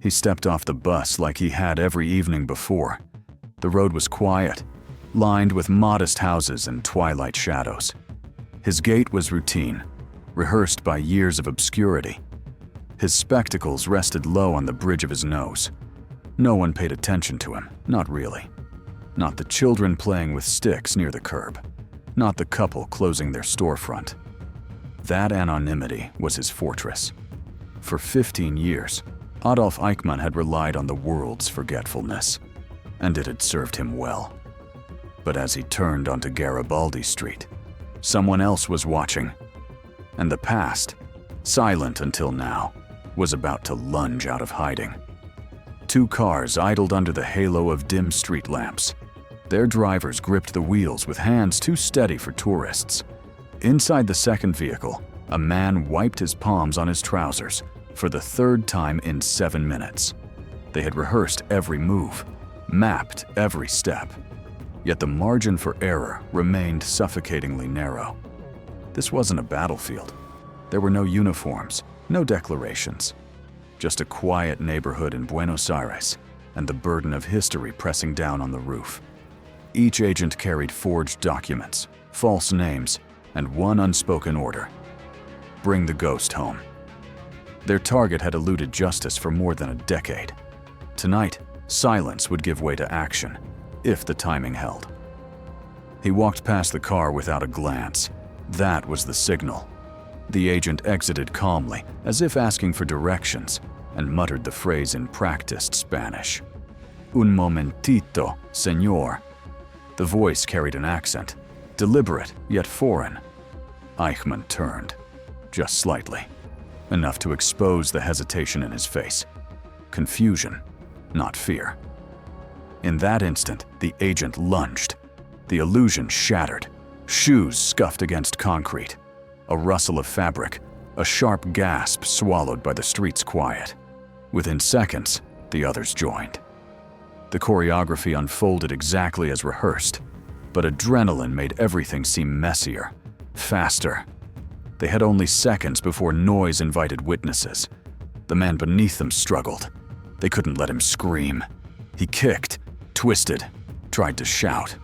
He stepped off the bus like he had every evening before. The road was quiet, lined with modest houses and twilight shadows. His gait was routine, rehearsed by years of obscurity. His spectacles rested low on the bridge of his nose. No one paid attention to him, not really. Not the children playing with sticks near the curb. Not the couple closing their storefront. That anonymity was his fortress. For 15 years, Adolf Eichmann had relied on the world's forgetfulness, and it had served him well. But as he turned onto Garibaldi Street, someone else was watching, and the past, silent until now, was about to lunge out of hiding. Two cars idled under the halo of dim street lamps. Their drivers gripped the wheels with hands too steady for tourists. Inside the second vehicle, a man wiped his palms on his trousers for the third time in 7 minutes. They had rehearsed every move, mapped every step. Yet the margin for error remained suffocatingly narrow. This wasn't a battlefield. There were no uniforms, no declarations. Just a quiet neighborhood in Buenos Aires and the burden of history pressing down on the roof. Each agent carried forged documents, false names, and one unspoken order: bring the ghost home. Their target had eluded justice for more than a decade. Tonight, silence would give way to action, if the timing held. He walked past the car without a glance. That was the signal. The agent exited calmly, as if asking for directions, and muttered the phrase in practiced Spanish. Un momentito, señor. The voice carried an accent, deliberate yet foreign. Eichmann turned, just slightly, enough to expose the hesitation in his face. Confusion, not fear. In that instant, the agent lunged. The illusion shattered. Shoes scuffed against concrete. A rustle of fabric, a sharp gasp swallowed by the street's quiet. Within seconds, the others joined. The choreography unfolded exactly as rehearsed, but adrenaline made everything seem messier, faster. They had only seconds before noise invited witnesses. The man beneath them struggled. They couldn't let him scream. He kicked, twisted, tried to shout.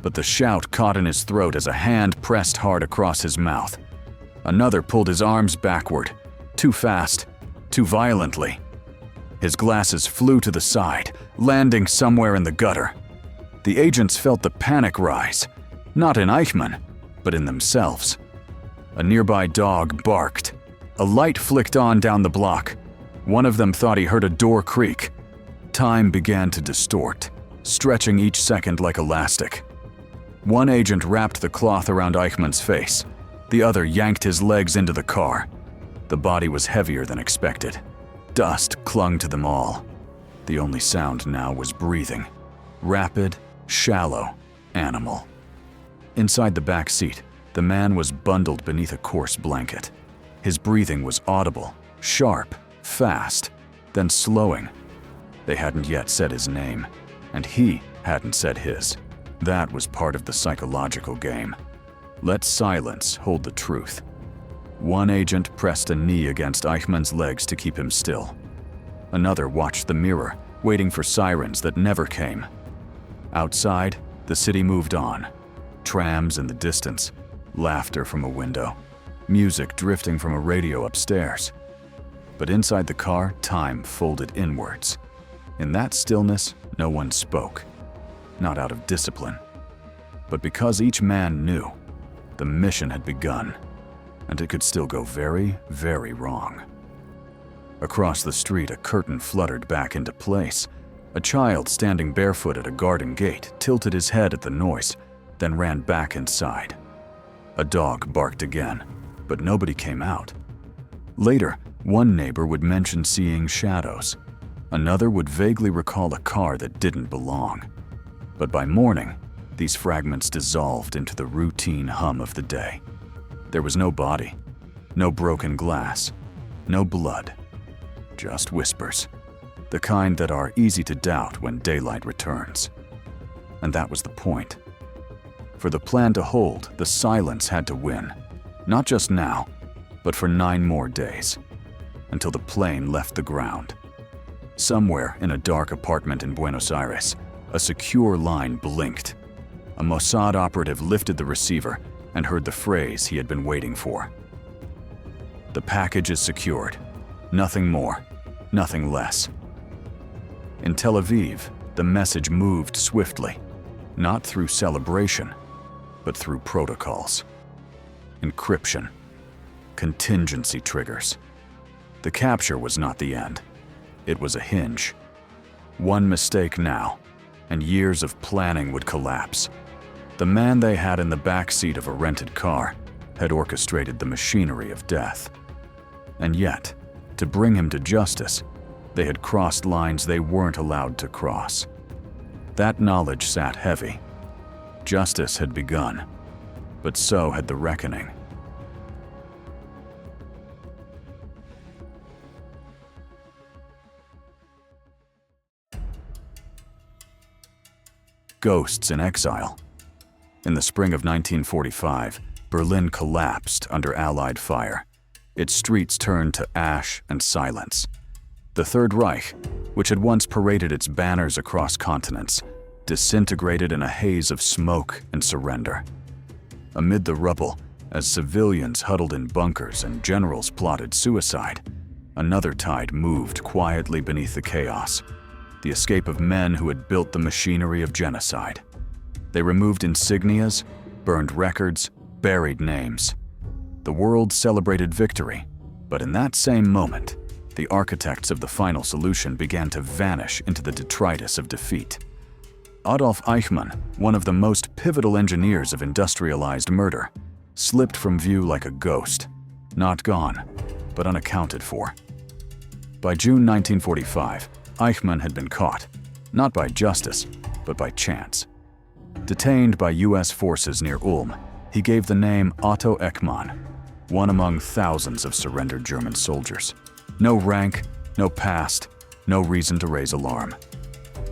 But the shout caught in his throat as a hand pressed hard across his mouth. Another pulled his arms backward, too fast, too violently. His glasses flew to the side, landing somewhere in the gutter. The agents felt the panic rise, not in Eichmann, but in themselves. A nearby dog barked. A light flicked on down the block. One of them thought he heard a door creak. Time began to distort, stretching each second like elastic. One agent wrapped the cloth around Eichmann's face. The other yanked his legs into the car. The body was heavier than expected. Dust clung to them all. The only sound now was breathing. Rapid, shallow, animal. Inside the back seat, the man was bundled beneath a coarse blanket. His breathing was audible, sharp, fast, then slowing. They hadn't yet said his name, and he hadn't said his. That was part of the psychological game. Let silence hold the truth. One agent pressed a knee against Eichmann's legs to keep him still. Another watched the mirror, waiting for sirens that never came. Outside, the city moved on. Trams in the distance, laughter from a window, music drifting from a radio upstairs. But inside the car, time folded inwards. In that stillness, no one spoke. Not out of discipline, but because each man knew the mission had begun, and it could still go very, very wrong. Across the street, a curtain fluttered back into place. A child standing barefoot at a garden gate tilted his head at the noise, then ran back inside. A dog barked again, but nobody came out. Later, one neighbor would mention seeing shadows. Another would vaguely recall a car that didn't belong. But by morning, these fragments dissolved into the routine hum of the day. There was no body, no broken glass, no blood, just whispers, the kind that are easy to doubt when daylight returns. And that was the point. For the plan to hold, the silence had to win, not just now, but for 9 more days, until the plane left the ground. Somewhere in a dark apartment in Buenos Aires, a secure line blinked. A Mossad operative lifted the receiver and heard the phrase he had been waiting for. "The package is secured. Nothing more, nothing less." In Tel Aviv, the message moved swiftly, not through celebration, but through protocols. Encryption, contingency triggers. The capture was not the end. It was a hinge. One mistake now, and years of planning would collapse. The man they had in the back seat of a rented car had orchestrated the machinery of death. And yet, to bring him to justice, they had crossed lines they weren't allowed to cross. That knowledge sat heavy. Justice had begun, but so had the reckoning. Ghosts in exile. In the spring of 1945, Berlin collapsed under Allied fire. Its streets turned to ash and silence. The Third Reich, which had once paraded its banners across continents, disintegrated in a haze of smoke and surrender. Amid the rubble, as civilians huddled in bunkers and generals plotted suicide, another tide moved quietly beneath the chaos: the escape of men who had built the machinery of genocide. They removed insignias, burned records, buried names. The world celebrated victory, but in that same moment, the architects of the final solution began to vanish into the detritus of defeat. Adolf Eichmann, one of the most pivotal engineers of industrialized murder, slipped from view like a ghost, not gone, but unaccounted for. By June 1945, Eichmann had been caught, not by justice, but by chance. Detained by US forces near Ulm, he gave the name Otto Eichmann, one among thousands of surrendered German soldiers. No rank, no past, no reason to raise alarm.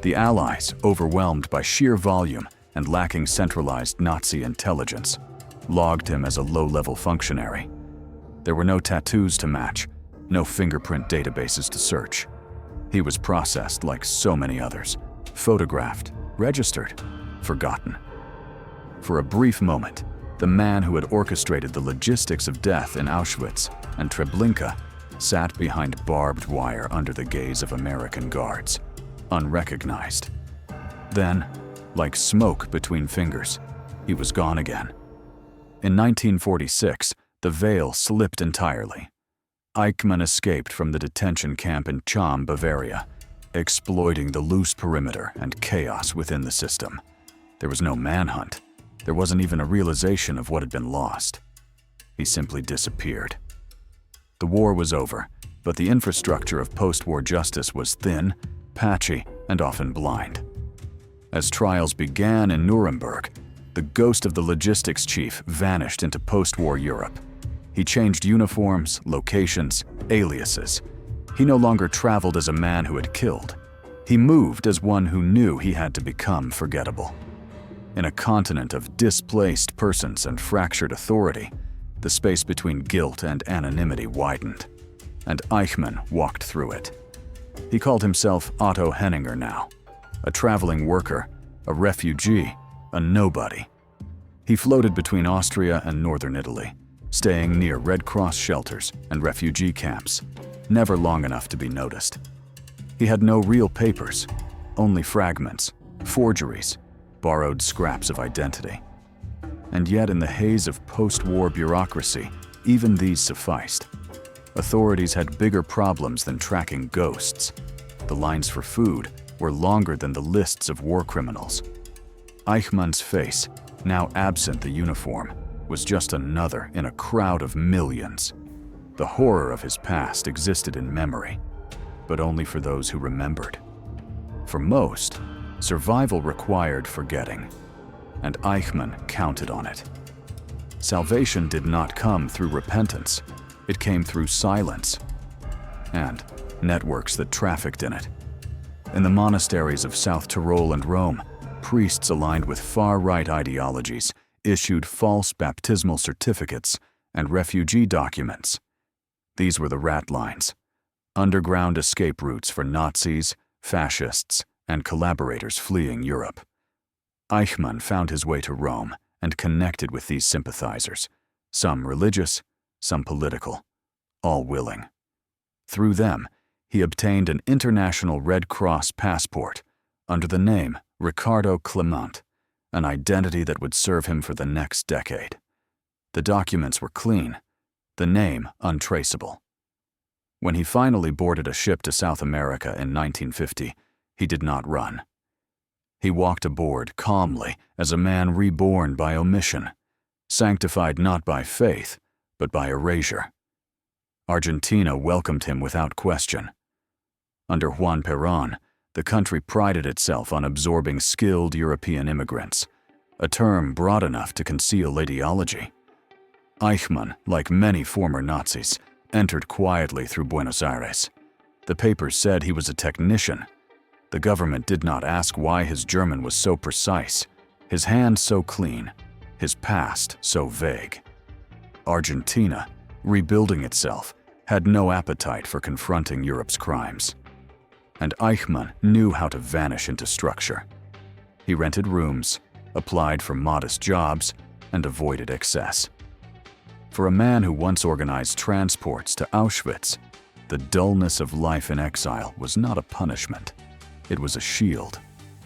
The Allies, overwhelmed by sheer volume and lacking centralized Nazi intelligence, logged him as a low-level functionary. There were no tattoos to match, no fingerprint databases to search. He was processed like so many others, photographed, registered, forgotten. For a brief moment, the man who had orchestrated the logistics of death in Auschwitz and Treblinka sat behind barbed wire under the gaze of American guards, unrecognized. Then, like smoke between fingers, he was gone again. In 1946, the veil slipped entirely. Eichmann escaped from the detention camp in Cham, Bavaria, exploiting the loose perimeter and chaos within the system. There was no manhunt. There wasn't even a realization of what had been lost. He simply disappeared. The war was over, but the infrastructure of post-war justice was thin, patchy, and often blind. As trials began in Nuremberg, the ghost of the logistics chief vanished into post-war Europe. He changed uniforms, locations, aliases. He no longer traveled as a man who had killed. He moved as one who knew he had to become forgettable. In a continent of displaced persons and fractured authority, the space between guilt and anonymity widened, and Eichmann walked through it. He called himself Otto Henninger now, a traveling worker, a refugee, a nobody. He floated between Austria and northern Italy, staying near Red Cross shelters and refugee camps, never long enough to be noticed. He had no real papers, only fragments, forgeries, borrowed scraps of identity. And yet in the haze of post-war bureaucracy, even these sufficed. Authorities had bigger problems than tracking ghosts. The lines for food were longer than the lists of war criminals. Eichmann's face, now absent the uniform, was just another in a crowd of millions. The horror of his past existed in memory, but only for those who remembered. For most, survival required forgetting, and Eichmann counted on it. Salvation did not come through repentance. It came through silence and networks that trafficked in it. In the monasteries of South Tyrol and Rome, priests aligned with far-right ideologies issued false baptismal certificates and refugee documents. These were the rat lines. underground escape routes for Nazis, fascists, and collaborators fleeing Europe. Eichmann found his way to Rome and connected with these sympathizers, some religious, some political, all willing. Through them, he obtained an international Red Cross passport under the name Ricardo Clement, an identity that would serve him for the next decade. The documents were clean, the name untraceable. When he finally boarded a ship to South America in 1950, he did not run. He walked aboard calmly as a man reborn by omission, sanctified not by faith, but by erasure. Argentina welcomed him without question. Under Juan Perón, the country prided itself on absorbing skilled European immigrants, a term broad enough to conceal ideology. Eichmann, like many former Nazis, entered quietly through Buenos Aires. The papers said he was a technician. The government did not ask why his German was so precise, his hands so clean, his past so vague. Argentina, rebuilding itself, had no appetite for confronting Europe's crimes. And Eichmann knew how to vanish into structure. He rented rooms, applied for modest jobs, and avoided excess. For a man who once organized transports to Auschwitz, the dullness of life in exile was not a punishment. It was a shield,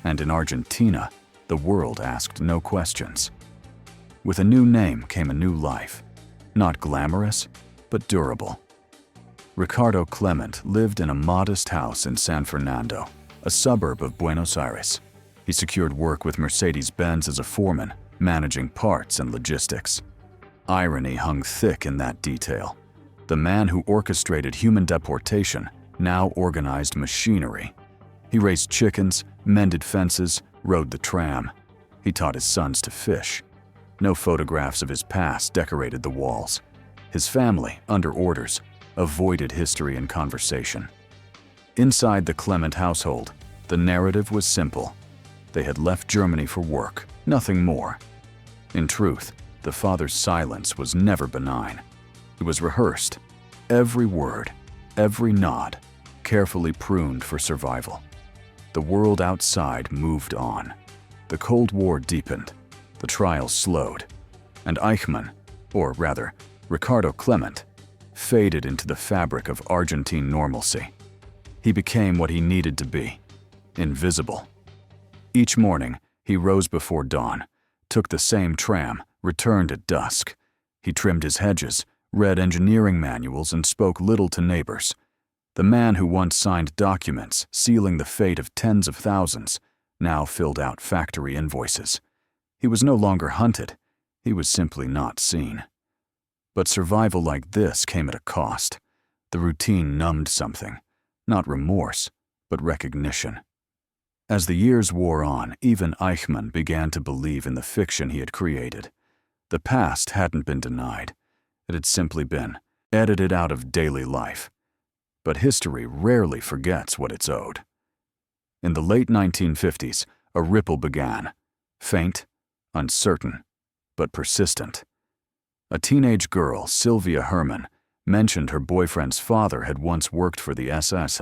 and in Argentina, the world asked no questions. With a new name came a new life, not glamorous, but durable. Ricardo Clement lived in a modest house in San Fernando, a suburb of Buenos Aires. He secured work with Mercedes-Benz as a foreman, managing parts and logistics. Irony hung thick in that detail. The man who orchestrated human deportation now organized machinery. He raised chickens, mended fences, rode the tram. He taught his sons to fish. No photographs of his past decorated the walls. His family, under orders, avoided history and conversation. Inside the Clement household, the narrative was simple. They had left Germany for work, nothing more. In truth, the father's silence was never benign. It was rehearsed, every word, every nod, carefully pruned for survival. The world outside moved on. The Cold War deepened, the trial slowed, and Eichmann, or rather, Ricardo Clement, faded into the fabric of Argentine normalcy. He became what he needed to be, invisible. Each morning, he rose before dawn, took the same tram, returned at dusk. He trimmed his hedges, read engineering manuals, and spoke little to neighbors. The man who once signed documents sealing the fate of tens of thousands now filled out factory invoices. He was no longer hunted. He was simply not seen. But survival like this came at a cost. The routine numbed something, not remorse, but recognition. As the years wore on, even Eichmann began to believe in the fiction he had created. The past hadn't been denied. It had simply been edited out of daily life. But history rarely forgets what it's owed. In the late 1950s, a ripple began, faint, uncertain, but persistent. A teenage girl, Sylvia Hermann, mentioned her boyfriend's father had once worked for the SS.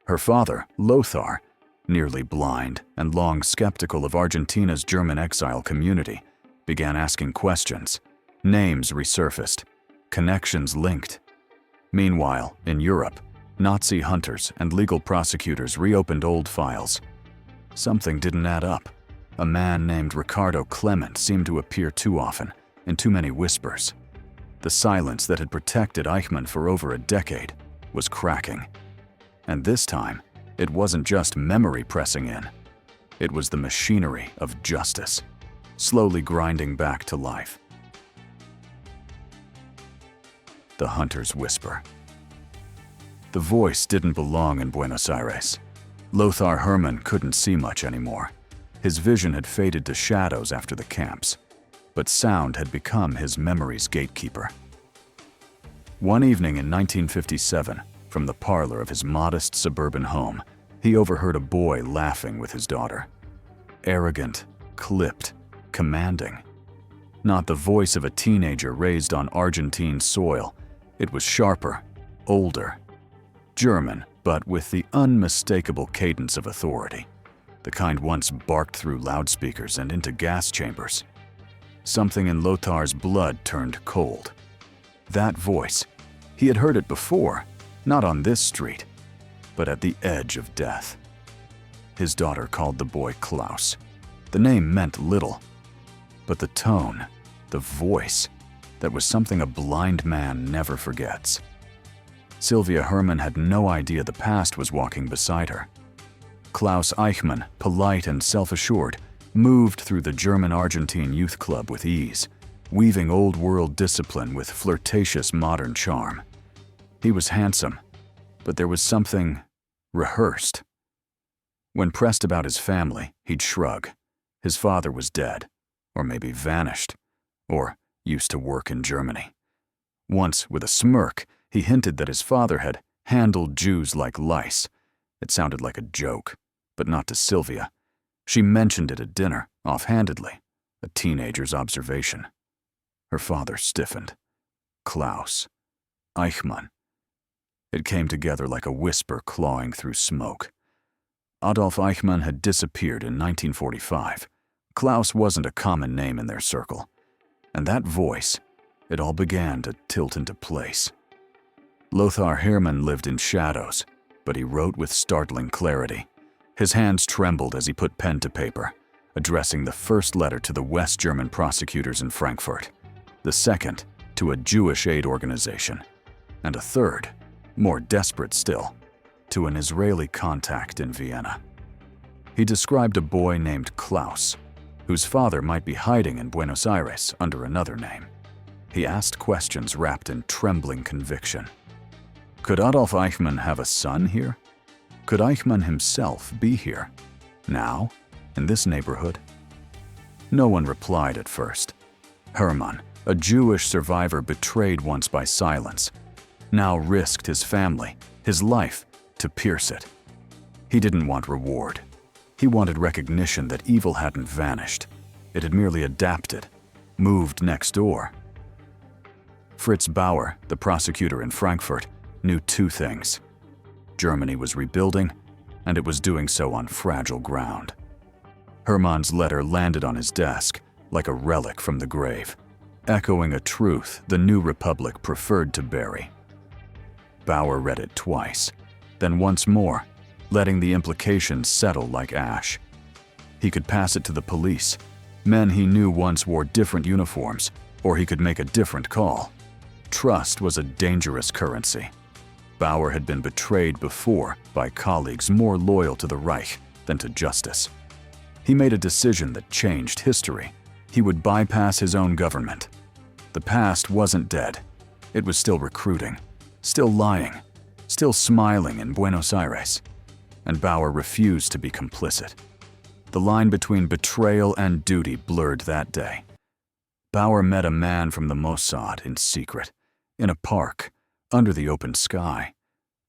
Her father, Lothar, nearly blind and long skeptical of Argentina's German exile community, began asking questions. Names resurfaced, connections linked. Meanwhile, in Europe, Nazi hunters and legal prosecutors reopened old files. Something didn't add up. A man named Ricardo Clement seemed to appear too often, in too many whispers. The silence that had protected Eichmann for over a decade was cracking. And this time, it wasn't just memory pressing in. It was the machinery of justice, slowly grinding back to life. The hunter's whisper. The voice didn't belong in Buenos Aires. Lothar Hermann couldn't see much anymore. His vision had faded to shadows after the camps, but sound had become his memory's gatekeeper. One evening in 1957, from the parlor of his modest suburban home, he overheard a boy laughing with his daughter. Arrogant, clipped, commanding. Not the voice of a teenager raised on Argentine soil. It was sharper, older. German, but with the unmistakable cadence of authority, the kind once barked through loudspeakers and into gas chambers. Something in Lothar's blood turned cold. That voice, he had heard it before, not on this street, but at the edge of death. His daughter called the boy Klaus. The name meant little, but the tone, the voice, that was something a blind man never forgets. Sylvia Hermann had no idea the past was walking beside her. Klaus Eichmann, polite and self-assured, moved through the German-Argentine youth club with ease, weaving old-world discipline with flirtatious modern charm. He was handsome, but there was something rehearsed. When pressed about his family, he'd shrug. His father was dead, or maybe vanished, or used to work in Germany. Once, with a smirk, he hinted that his father had handled Jews like lice. It sounded like a joke, but not to Sylvia. She mentioned it at dinner, offhandedly, a teenager's observation. Her father stiffened. Klaus. Eichmann. It came together like a whisper clawing through smoke. Adolf Eichmann had disappeared in 1945. Klaus wasn't a common name in their circle. And that voice, it all began to tilt into place. Lothar Hermann lived in shadows, but he wrote with startling clarity. His hands trembled as he put pen to paper, addressing the first letter to the West German prosecutors in Frankfurt, the second to a Jewish aid organization, and a third, more desperate still, to an Israeli contact in Vienna. He described a boy named Klaus, whose father might be hiding in Buenos Aires under another name. He asked questions wrapped in trembling conviction. Could Adolf Eichmann have a son here? Could Eichmann himself be here, now, in this neighborhood? No one replied at first. Hermann, a Jewish survivor betrayed once by silence, now risked his family, his life, to pierce it. He didn't want reward. He wanted recognition that evil hadn't vanished. It had merely adapted, moved next door. Fritz Bauer, the prosecutor in Frankfurt, knew two things. Germany was rebuilding, and it was doing so on fragile ground. Hermann's letter landed on his desk like a relic from the grave, echoing a truth the new republic preferred to bury. Bauer read it twice, then once more, letting the implications settle like ash. He could pass it to the police, men he knew once wore different uniforms, or he could make a different call. Trust was a dangerous currency. Bauer had been betrayed before by colleagues more loyal to the Reich than to justice. He made a decision that changed history. He would bypass his own government. The past wasn't dead. It was still recruiting, still lying, still smiling in Buenos Aires. And Bauer refused to be complicit. The line between betrayal and duty blurred that day. Bauer met a man from the Mossad in secret, in a park, under the open sky,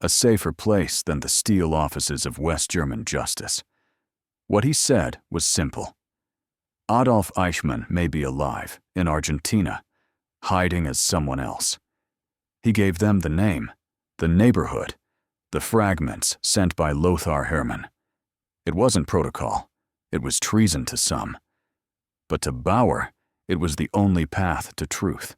a safer place than the steel offices of West German justice. What he said was simple. Adolf Eichmann may be alive in Argentina, hiding as someone else. He gave them the name, the neighborhood, the fragments sent by Lothar Hermann. It wasn't protocol. It was treason to some. But to Bauer, it was the only path to truth.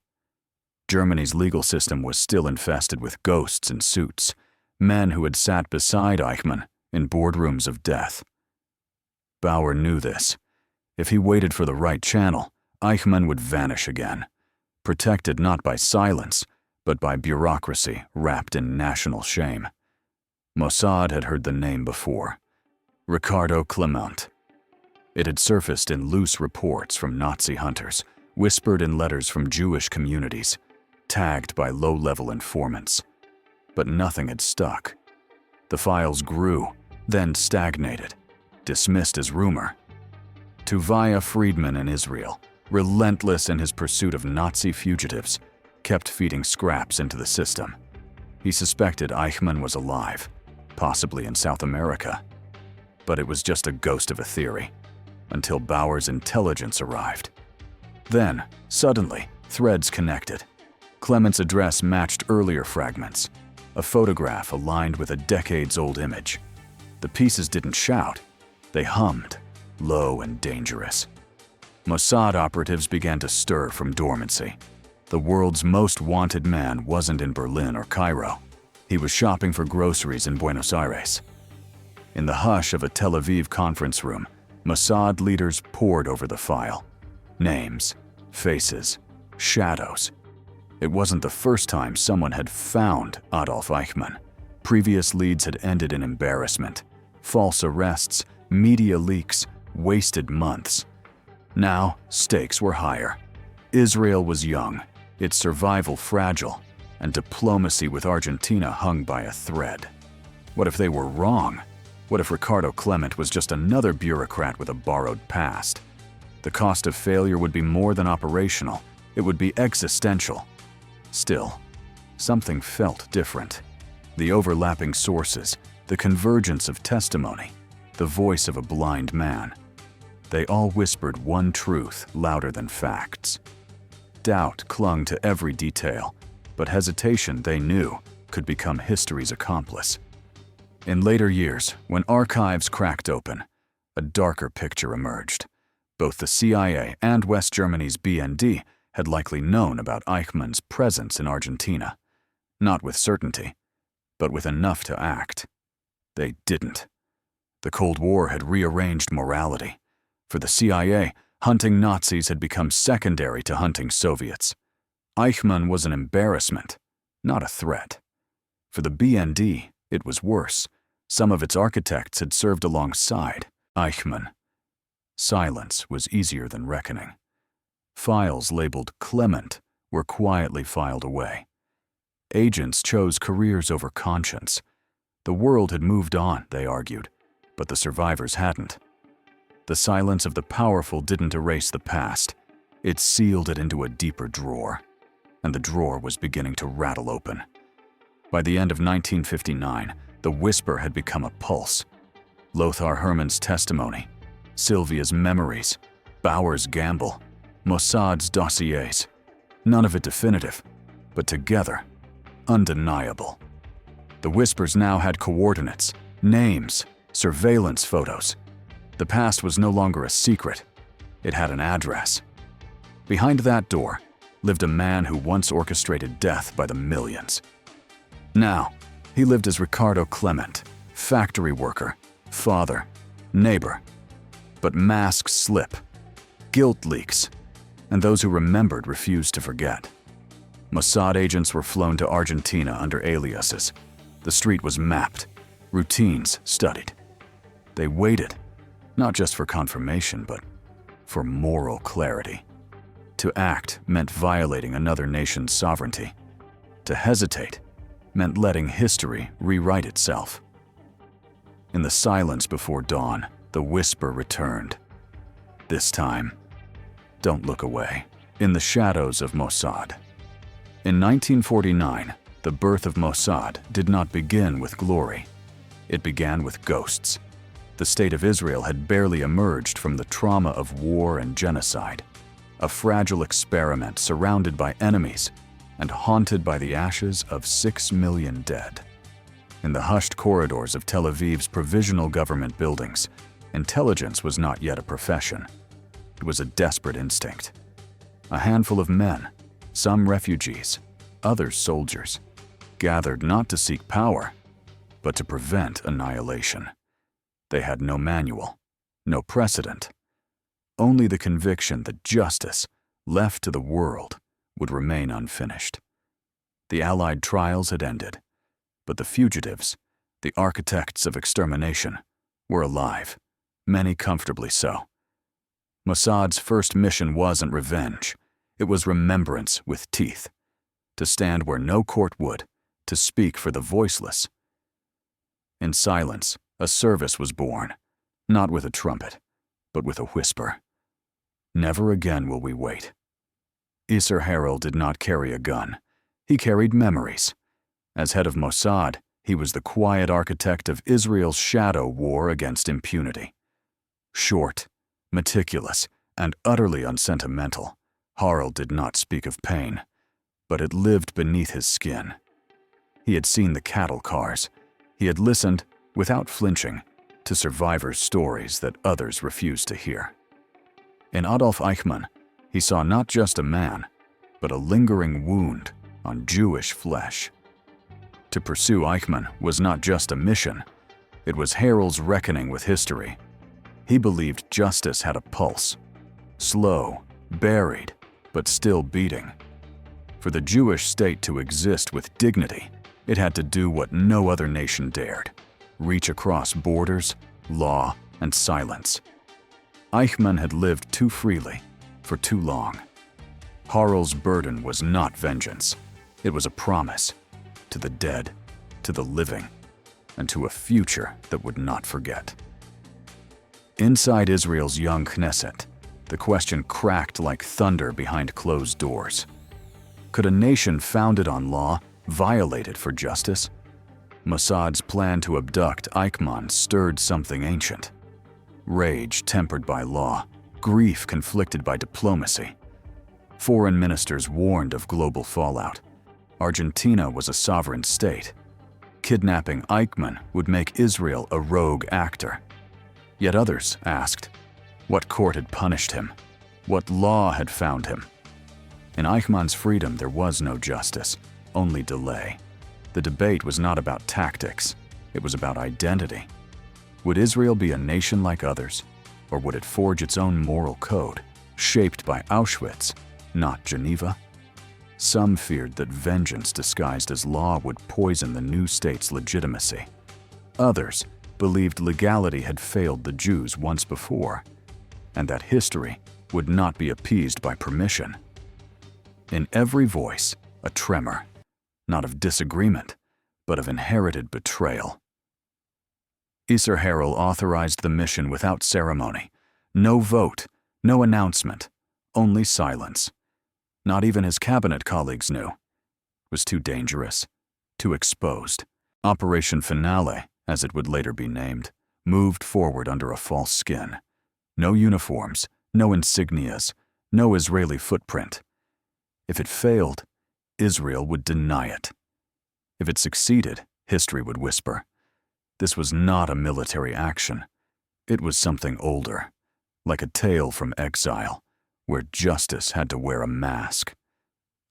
Germany's legal system was still infested with ghosts in suits, men who had sat beside Eichmann in boardrooms of death. Bauer knew this. If he waited for the right channel, Eichmann would vanish again, protected not by silence, but by bureaucracy wrapped in national shame. Mossad had heard the name before. Ricardo Clement. It had surfaced in loose reports from Nazi hunters, whispered in letters from Jewish communities, tagged by low-level informants. But nothing had stuck. The files grew, then stagnated, dismissed as rumor. Tuvia Friedman in Israel, relentless in his pursuit of Nazi fugitives, kept feeding scraps into the system. He suspected Eichmann was alive, possibly in South America. But it was just a ghost of a theory, until Bauer's intelligence arrived. Then, suddenly, threads connected. Clement's address matched earlier fragments. a photograph aligned with a decades-old image. The pieces didn't shout, they hummed, low and dangerous. Mossad operatives began to stir from dormancy. The world's most wanted man wasn't in Berlin or Cairo. He was shopping for groceries in Buenos Aires. In the hush of a Tel Aviv conference room, Mossad leaders pored over the file. Names, faces, shadows. It wasn't the first time someone had found Adolf Eichmann. Previous leads had ended in embarrassment, false arrests, media leaks, wasted months. Now, stakes were higher. Israel was young, its survival fragile, and diplomacy with Argentina hung by a thread. What if they were wrong? What if Ricardo Clement was just another bureaucrat with a borrowed past? The cost of failure would be more than operational, it would be existential. Still, something felt different. The overlapping sources, the convergence of testimony, the voice of a blind man. They all whispered one truth louder than facts. Doubt clung to every detail, but hesitation, they knew, could become history's accomplice. In later years, when archives cracked open, a darker picture emerged. Both the CIA and West Germany's BND had likely known about Eichmann's presence in Argentina. Not with certainty, but with enough to act. They didn't. The Cold War had rearranged morality. For the CIA, hunting Nazis had become secondary to hunting Soviets. Eichmann was an embarrassment, not a threat. For the BND, it was worse. Some of its architects had served alongside Eichmann. Silence was easier than reckoning. Files labeled Clement were quietly filed away. Agents chose careers over conscience. The world had moved on, they argued, but the survivors hadn't. The silence of the powerful didn't erase the past. It sealed it into a deeper drawer, and the drawer was beginning to rattle open. By the end of 1959, the whisper had become a pulse. Lothar Hermann's testimony, Sylvia's memories, Bauer's gamble, Mossad's dossiers. None of it definitive, but together, undeniable. The whispers now had coordinates, names, surveillance photos. The past was no longer a secret. It had an address. Behind that door lived a man who once orchestrated death by the millions. Now, he lived as Ricardo Clement, factory worker, father, neighbor. But masks slip, guilt leaks, and those who remembered refused to forget. Mossad agents were flown to Argentina under aliases. The street was mapped, routines studied. They waited, not just for confirmation, but for moral clarity. To act meant violating another nation's sovereignty. To hesitate meant letting history rewrite itself. In the silence before dawn, the whisper returned. This time, don't look away. In the shadows of Mossad. In 1949, the birth of Mossad did not begin with glory. It began with ghosts. The state of Israel had barely emerged from the trauma of war and genocide, a fragile experiment surrounded by enemies and haunted by the ashes of 6 million dead. In the hushed corridors of Tel Aviv's provisional government buildings, intelligence was not yet a profession. It was a desperate instinct. A handful of men, some refugees, others soldiers, gathered not to seek power, but to prevent annihilation. They had no manual, no precedent, only the conviction that justice, left to the world, would remain unfinished. The Allied trials had ended, but the fugitives, the architects of extermination, were alive, many comfortably so. Mossad's first mission wasn't revenge, it was remembrance with teeth. To stand where no court would, to speak for the voiceless. In silence, a service was born, not with a trumpet, but with a whisper. Never again will we wait. Isser Harel did not carry a gun. He carried memories. As head of Mossad, he was the quiet architect of Israel's shadow war against impunity. Short, meticulous, and utterly unsentimental, Harel did not speak of pain, but it lived beneath his skin. He had seen the cattle cars. He had listened, without flinching, to survivors' stories that others refused to hear. In Adolf Eichmann, he saw not just a man, but a lingering wound on Jewish flesh. To pursue Eichmann was not just a mission, it was Harel's reckoning with history. He believed justice had a pulse, slow, buried, but still beating. For the Jewish state to exist with dignity, it had to do what no other nation dared: reach across borders, law, and silence. Eichmann had lived too freely, for too long. Harel's burden was not vengeance. It was a promise to the dead, to the living, and to a future that would not forget. Inside Israel's young Knesset, the question cracked like thunder behind closed doors. Could a nation founded on law violate it for justice? Mossad's plan to abduct Eichmann stirred something ancient. Rage tempered by law, grief conflicted by diplomacy. Foreign ministers warned of global fallout. Argentina was a sovereign state. Kidnapping Eichmann would make Israel a rogue actor. Yet others asked, what court had punished him? What law had found him? In Eichmann's freedom there was no justice, only delay. The debate was not about tactics, it was about identity. Would Israel be a nation like others, or would it forge its own moral code, shaped by Auschwitz, not Geneva? Some feared that vengeance disguised as law would poison the new state's legitimacy. Others believed legality had failed the Jews once before, and that history would not be appeased by permission. In every voice, a tremor, not of disagreement, but of inherited betrayal. Isser Harel authorized the mission without ceremony. No vote, no announcement, only silence. Not even his cabinet colleagues knew. It was too dangerous, too exposed. Operation Finale, as it would later be named, moved forward under a false skin. No uniforms, no insignias, no Israeli footprint. If it failed, Israel would deny it. If it succeeded, history would whisper. This was not a military action. It was something older, like a tale from exile, where justice had to wear a mask.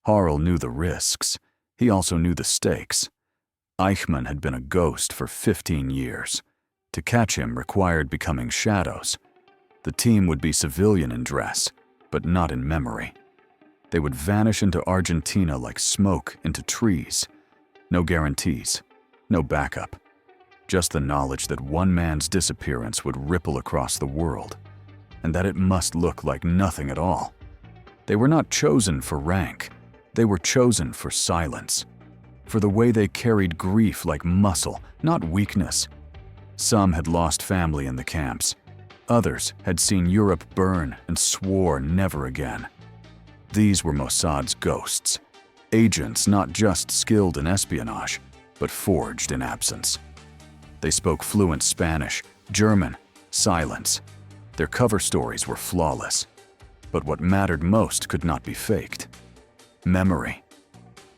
Harel knew the risks. He also knew the stakes. Eichmann had been a ghost for 15 years. To catch him required becoming shadows. The team would be civilian in dress, but not in memory. They would vanish into Argentina like smoke into trees. No guarantees, no backup. Just the knowledge that one man's disappearance would ripple across the world, and that it must look like nothing at all. They were not chosen for rank. They were chosen for silence, for the way they carried grief like muscle, not weakness. Some had lost family in the camps. Others had seen Europe burn and swore never again. These were Mossad's ghosts, agents not just skilled in espionage, but forged in absence. They spoke fluent Spanish, German, silence. Their cover stories were flawless, but what mattered most could not be faked. Memory.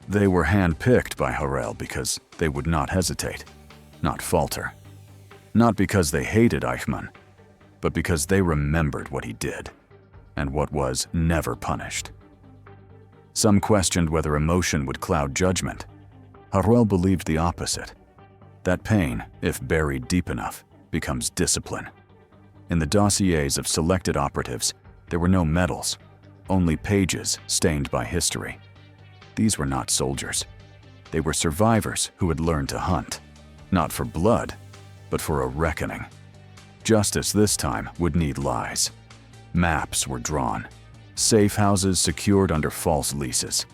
They were handpicked by Harel because they would not hesitate, not falter. Not because they hated Eichmann, but because they remembered what he did, and what was never punished. Some questioned whether emotion would cloud judgment. Harel believed the opposite. That pain, if buried deep enough, becomes discipline. In the dossiers of selected operatives, there were no medals, only pages stained by history. These were not soldiers. They were survivors who had learned to hunt, not for blood, but for a reckoning. Justice this time would need lies. Maps were drawn. Safe houses secured under false leases.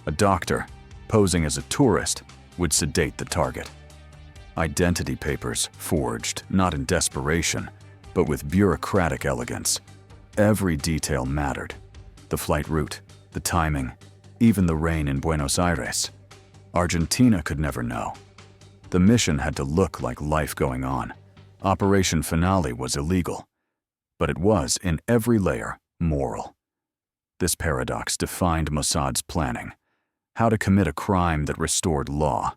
A doctor, posing as a tourist, would sedate the target. Identity papers forged, not in desperation, but with bureaucratic elegance. Every detail mattered. The flight route, the timing, even the rain in Buenos Aires. Argentina could never know. The mission had to look like life going on. Operation Finale was illegal, but it was, in every layer, moral. This paradox defined Mossad's planning: how to commit a crime that restored law,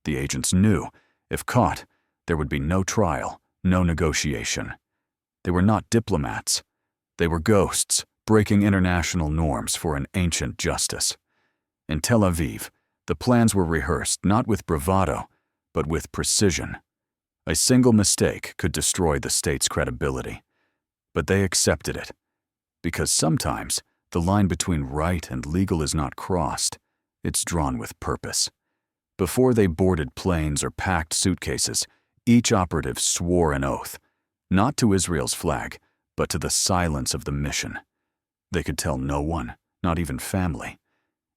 The agents knew, if caught, there would be no trial, no negotiation. They were not diplomats. They were ghosts, breaking international norms for an ancient justice. In Tel Aviv, the plans were rehearsed not with bravado, but with precision. A single mistake could destroy the state's credibility. But they accepted it, because sometimes the line between right and legal is not crossed, it's drawn with purpose. Before they boarded planes or packed suitcases, each operative swore an oath, not to Israel's flag, but to the silence of the mission. They could tell no one, not even family.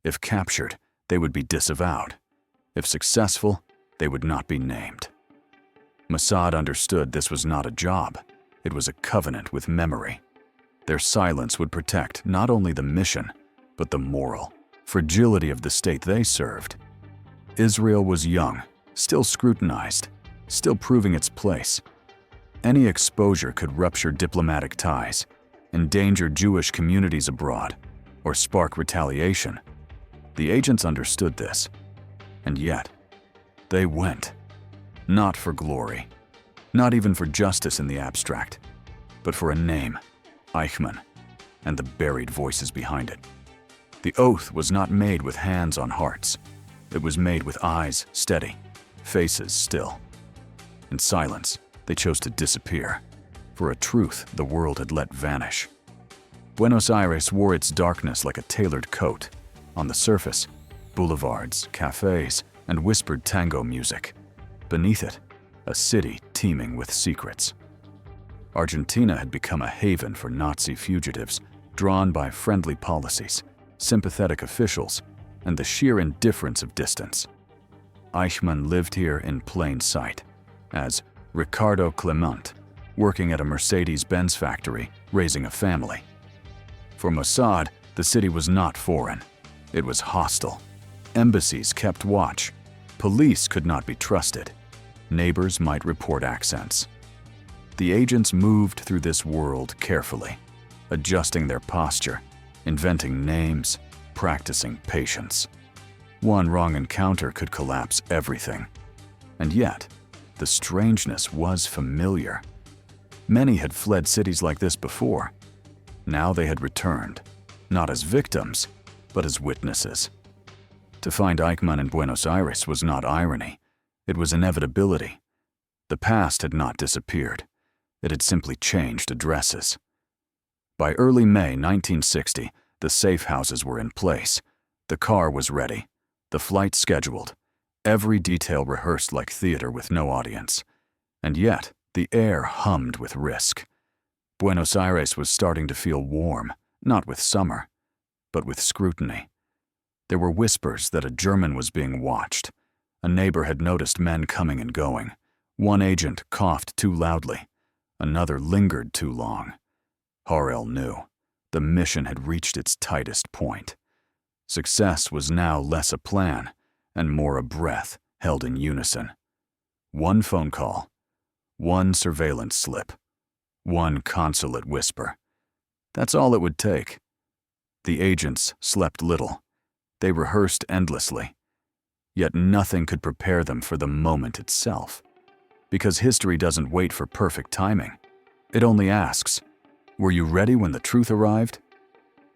If captured, they would be disavowed. If successful, they would not be named. Mossad understood this was not a job. It was a covenant with memory. Their silence would protect not only the mission, but the moral fragility of the state they served. Israel was young, still scrutinized, still proving its place. Any exposure could rupture diplomatic ties, endanger Jewish communities abroad, or spark retaliation. The agents understood this, and yet, they went. Not for glory, not even for justice in the abstract, but for a name, Eichmann, and the buried voices behind it. The oath was not made with hands on hearts. It was made with eyes steady, faces still. In silence, they chose to disappear, for a truth the world had let vanish. Buenos Aires wore its darkness like a tailored coat. On the surface, boulevards, cafes, and whispered tango music. Beneath it, a city teeming with secrets. Argentina had become a haven for Nazi fugitives, drawn by friendly policies, sympathetic officials, and the sheer indifference of distance. Eichmann lived here in plain sight, as Ricardo Clement, working at a Mercedes-Benz factory, raising a family. For Mossad, the city was not foreign. It was hostile. Embassies kept watch. Police could not be trusted. Neighbors might report accents. The agents moved through this world carefully, adjusting their posture, inventing names, practicing patience. One wrong encounter could collapse everything. And yet, the strangeness was familiar. Many had fled cities like this before. Now they had returned, not as victims, but as witnesses. To find Eichmann in Buenos Aires was not irony. It was inevitability. The past had not disappeared. It had simply changed addresses. By early May 1960, the safehouses were in place. The car was ready. The flight scheduled. Every detail rehearsed like theater with no audience. And yet, the air hummed with risk. Buenos Aires was starting to feel warm, not with summer, but with scrutiny. There were whispers that a German was being watched. A neighbor had noticed men coming and going. One agent coughed too loudly. Another lingered too long. Harel knew. The mission had reached its tightest point. Success was now less a plan and more a breath held in unison. One phone call, one surveillance slip, one consulate whisper. That's all it would take. The agents slept little. They rehearsed endlessly. Yet nothing could prepare them for the moment itself. Because history doesn't wait for perfect timing. It only asks, were you ready when the truth arrived?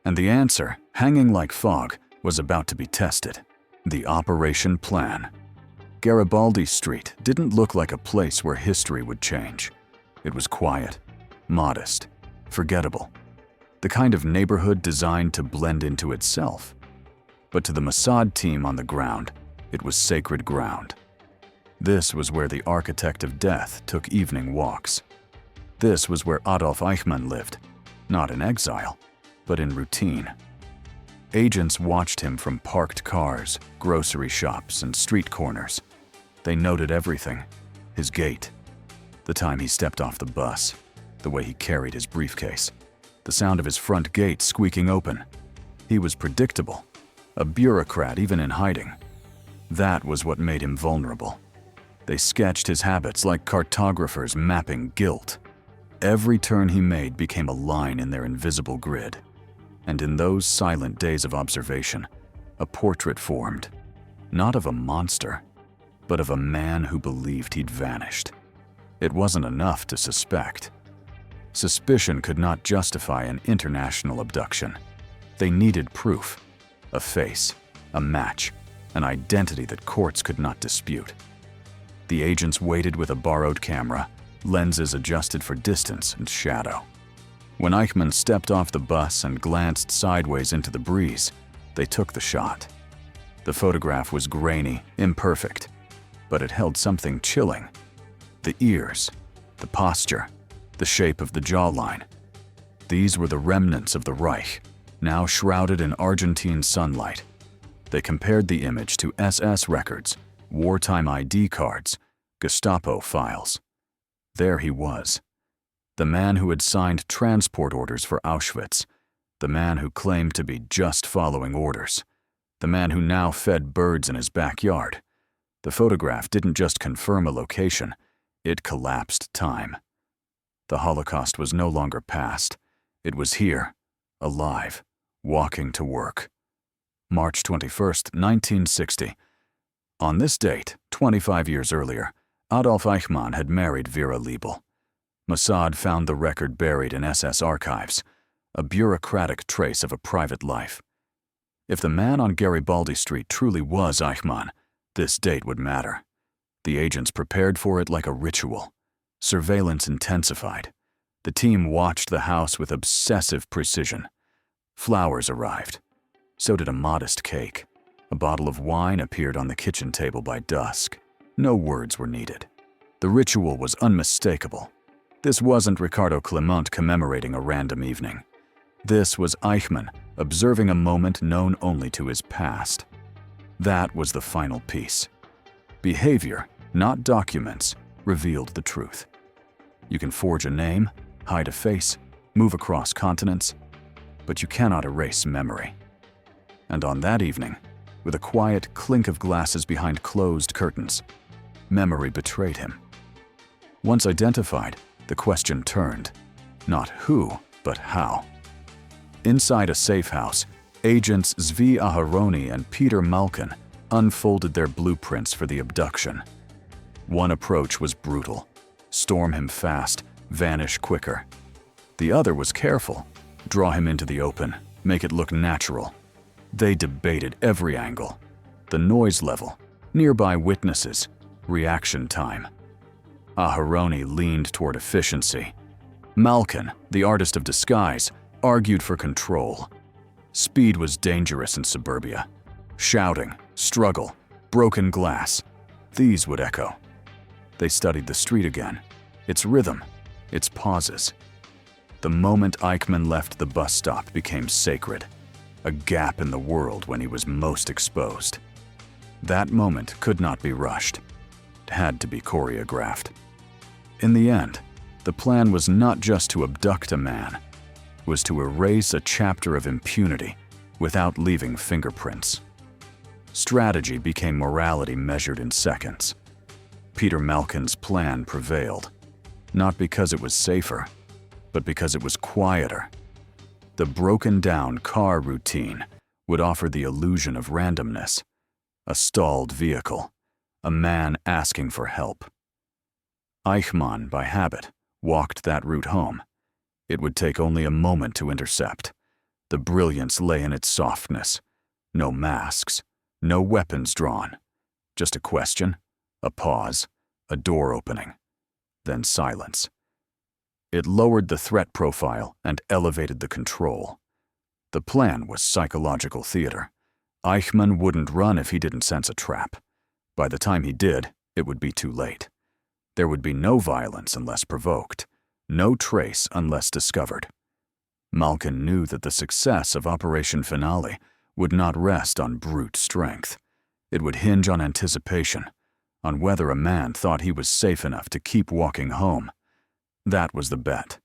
And the answer, hanging like fog, was about to be tested. The operation plan. Garibaldi Street didn't look like a place where history would change. It was quiet, modest, forgettable. The kind of neighborhood designed to blend into itself. But to the Mossad team on the ground, it was sacred ground. This was where the architect of death took evening walks. This was where Adolf Eichmann lived, not in exile, but in routine. Agents watched him from parked cars, grocery shops, and street corners. They noted everything: his gait, the time he stepped off the bus, the way he carried his briefcase, the sound of his front gate squeaking open. He was predictable, a bureaucrat even in hiding. That was what made him vulnerable. They sketched his habits like cartographers mapping guilt. Every turn he made became a line in their invisible grid. And in those silent days of observation, a portrait formed, not of a monster, but of a man who believed he'd vanished. It wasn't enough to suspect. Suspicion could not justify an international abduction. They needed proof, a face, a match, an identity that courts could not dispute. The agents waited with a borrowed camera, lenses adjusted for distance and shadow. When Eichmann stepped off the bus and glanced sideways into the breeze, they took the shot. The photograph was grainy, imperfect, but it held something chilling. The ears, the posture, the shape of the jawline. These were the remnants of the Reich, now shrouded in Argentine sunlight. They compared the image to SS records, wartime ID cards, Gestapo files. There he was, the man who had signed transport orders for Auschwitz, the man who claimed to be just following orders, the man who now fed birds in his backyard. The photograph didn't just confirm a location, it collapsed time. The Holocaust was no longer past. It was here, alive, walking to work. March 21st, 1960. On this date, 25 years earlier, Adolf Eichmann had married Vera Liebel. Mossad found the record buried in SS archives, a bureaucratic trace of a private life. If the man on Garibaldi Street truly was Eichmann, this date would matter. The agents prepared for it like a ritual. Surveillance intensified. The team watched the house with obsessive precision. Flowers arrived. So did a modest cake. A bottle of wine appeared on the kitchen table by dusk. No words were needed. The ritual was unmistakable. This wasn't Ricardo Clement commemorating a random evening. This was Eichmann observing a moment known only to his past. That was the final piece. Behavior, not documents, revealed the truth. You can forge a name, hide a face, move across continents, but you cannot erase memory. And on that evening, with a quiet clink of glasses behind closed curtains, memory betrayed him. Once identified, the question turned, not who, but how. Inside a safe house, agents Zvi Aharoni and Peter Malkin unfolded their blueprints for the abduction. One approach was brutal. Storm him fast, vanish quicker. The other was careful. Draw him into the open, make it look natural. They debated every angle. The noise level, nearby witnesses, reaction time. Aharoni leaned toward efficiency. Malkin, the artist of disguise, argued for control. Speed was dangerous in suburbia. Shouting, struggle, broken glass. These would echo. They studied the street again, its rhythm, its pauses. The moment Eichmann left the bus stop became sacred, a gap in the world when he was most exposed. That moment could not be rushed. It had to be choreographed. In the end, the plan was not just to abduct a man, it was to erase a chapter of impunity without leaving fingerprints. Strategy became morality measured in seconds. Peter Malkin's plan prevailed, not because it was safer, but because it was quieter. The broken-down car routine would offer the illusion of randomness, a stalled vehicle, a man asking for help. Eichmann, by habit, walked that route home. It would take only a moment to intercept. The brilliance lay in its softness. No masks, no weapons drawn. Just a question, a pause, a door opening, then silence. It lowered the threat profile and elevated the control. The plan was psychological theater. Eichmann wouldn't run if he didn't sense a trap. By the time he did, it would be too late. There would be no violence unless provoked, no trace unless discovered. Malkin knew that the success of Operation Finale would not rest on brute strength. It would hinge on anticipation, on whether a man thought he was safe enough to keep walking home. That was the bet.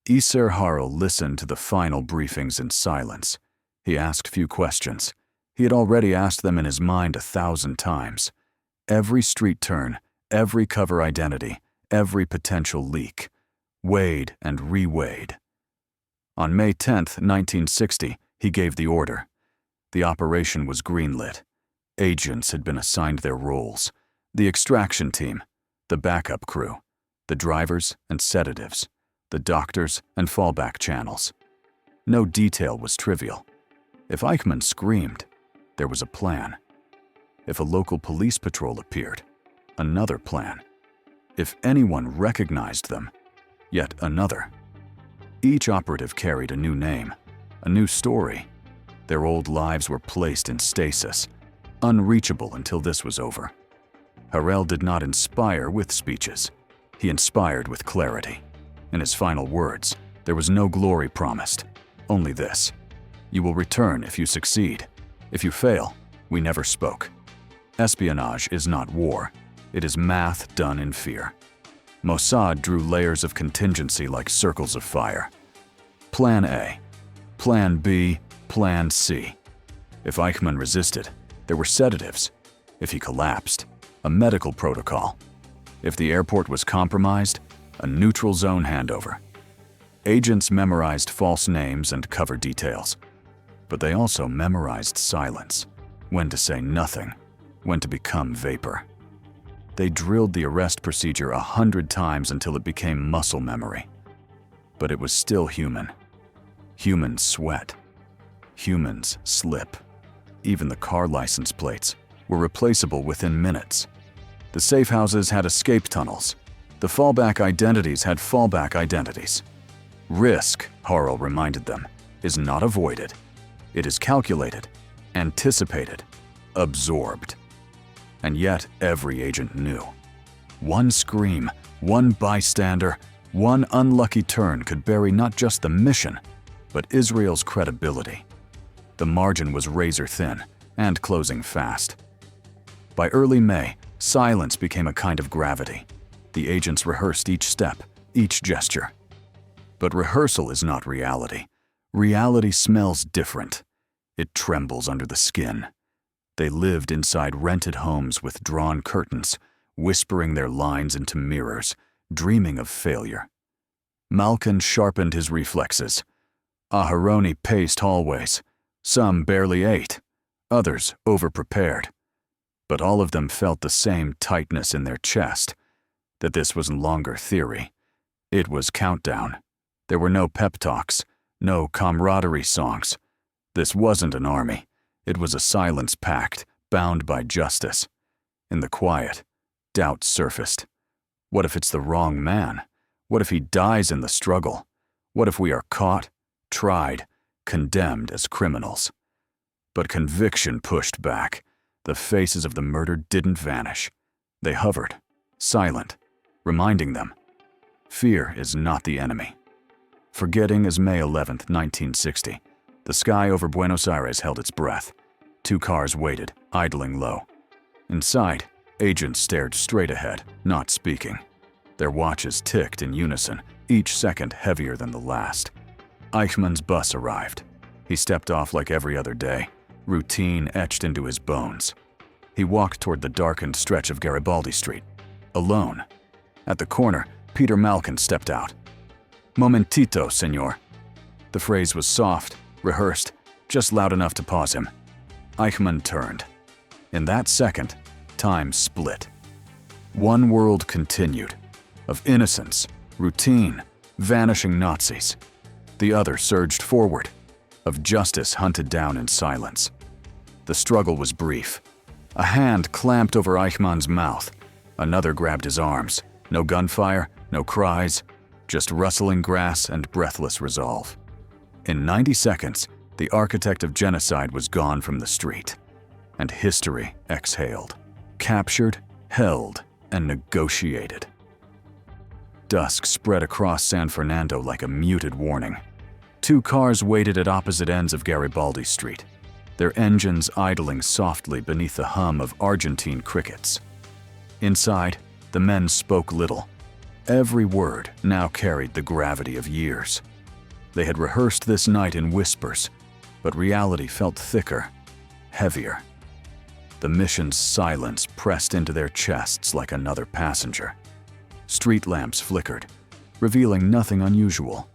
Iser Harl listened to the final briefings in silence. He asked few questions. He had already asked them in his mind 1,000 times. Every street turn, every cover identity, every potential leak. Weighed and reweighed. On May 10, 1960, he gave the order. The operation was greenlit. Agents had been assigned their roles: the extraction team, the backup crew, the drivers and sedatives, the doctors and fallback channels. No detail was trivial. If Eichmann screamed, there was a plan. If a local police patrol appeared, another plan. If anyone recognized them, yet another. Each operative carried a new name, a new story. Their old lives were placed in stasis, unreachable until this was over. Harel did not inspire with speeches. He inspired with clarity. In his final words, there was no glory promised, only this: "You will return if you succeed. If you fail, we never spoke." Espionage is not war. It is math done in fear. Mossad drew layers of contingency like circles of fire. Plan A, Plan B, Plan C. If Eichmann resisted, there were sedatives. If he collapsed, a medical protocol. If the airport was compromised, a neutral zone handover. Agents memorized false names and cover details, but they also memorized silence, when to say nothing, when to become vapor. They drilled the arrest procedure 100 times until it became muscle memory. But it was still human. Humans sweat. Humans slip. Even the car license plates were replaceable within minutes. The safehouses had escape tunnels. The fallback identities had fallback identities. Risk, Harel reminded them, is not avoided. It is calculated, anticipated, absorbed. And yet every agent knew. One scream, one bystander, one unlucky turn could bury not just the mission, but Israel's credibility. The margin was razor thin and closing fast. By early May, silence became a kind of gravity. The agents rehearsed each step, each gesture. But rehearsal is not reality. Reality smells different. It trembles under the skin. They lived inside rented homes with drawn curtains, whispering their lines into mirrors, dreaming of failure. Malkin sharpened his reflexes. Aharoni paced hallways. Some barely ate, others overprepared. But all of them felt the same tightness in their chest, that this was no longer theory. It was countdown. There were no pep talks, no camaraderie songs. This wasn't an army. It was a silence pact, bound by justice. In the quiet, doubt surfaced. What if it's the wrong man? What if he dies in the struggle? What if we are caught, tried, condemned as criminals? But conviction pushed back. The faces of the murdered didn't vanish. They hovered, silent, reminding them, fear is not the enemy. Forgetting as May 11, 1960, the sky over Buenos Aires held its breath. 2 cars waited, idling low. Inside, agents stared straight ahead, not speaking. Their watches ticked in unison, each second heavier than the last. Eichmann's bus arrived. He stepped off like every other day, routine etched into his bones. He walked toward the darkened stretch of Garibaldi Street, alone. At the corner, Peter Malkin stepped out. "Momentito, senor." The phrase was soft, rehearsed, just loud enough to pause him. Eichmann turned. In that second, time split. One world continued, of innocence, routine, vanishing Nazis. The other surged forward, of justice hunted down in silence. The struggle was brief. A hand clamped over Eichmann's mouth. Another grabbed his arms. No gunfire, no cries, just rustling grass and breathless resolve. In 90 seconds, the architect of genocide was gone from the street, and history exhaled, captured, held, and negotiated. Dusk spread across San Fernando like a muted warning. 2 cars waited at opposite ends of Garibaldi Street, their engines idling softly beneath the hum of Argentine crickets. Inside, the men spoke little. Every word now carried the gravity of years. They had rehearsed this night in whispers, but reality felt thicker, heavier. The mission's silence pressed into their chests like another passenger. Street lamps flickered, revealing nothing unusual.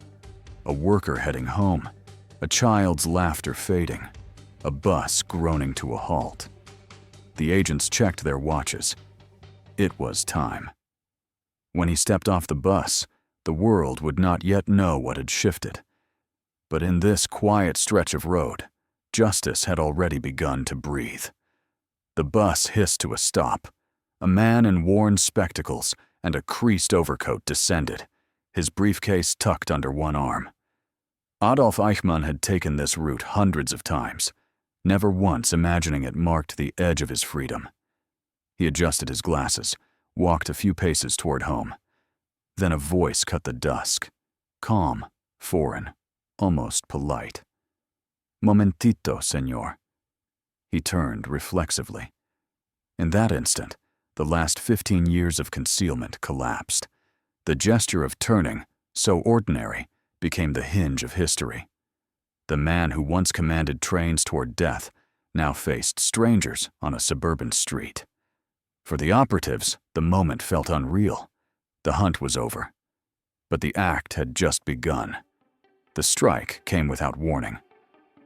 A worker heading home, a child's laughter fading, a bus groaning to a halt. The agents checked their watches. It was time. When he stepped off the bus, the world would not yet know what had shifted. But in this quiet stretch of road, justice had already begun to breathe. The bus hissed to a stop. A man in worn spectacles and a creased overcoat descended, his briefcase tucked under one arm. Adolf Eichmann had taken this route hundreds of times, never once imagining it marked the edge of his freedom. He adjusted his glasses, walked a few paces toward home. Then a voice cut the dusk, calm, foreign, almost polite. "Momentito, señor." He turned reflexively. In that instant, the last 15 years of concealment collapsed. The gesture of turning, so ordinary, became the hinge of history. The man who once commanded trains toward death now faced strangers on a suburban street. For the operatives, the moment felt unreal. The hunt was over. But the act had just begun. The strike came without warning.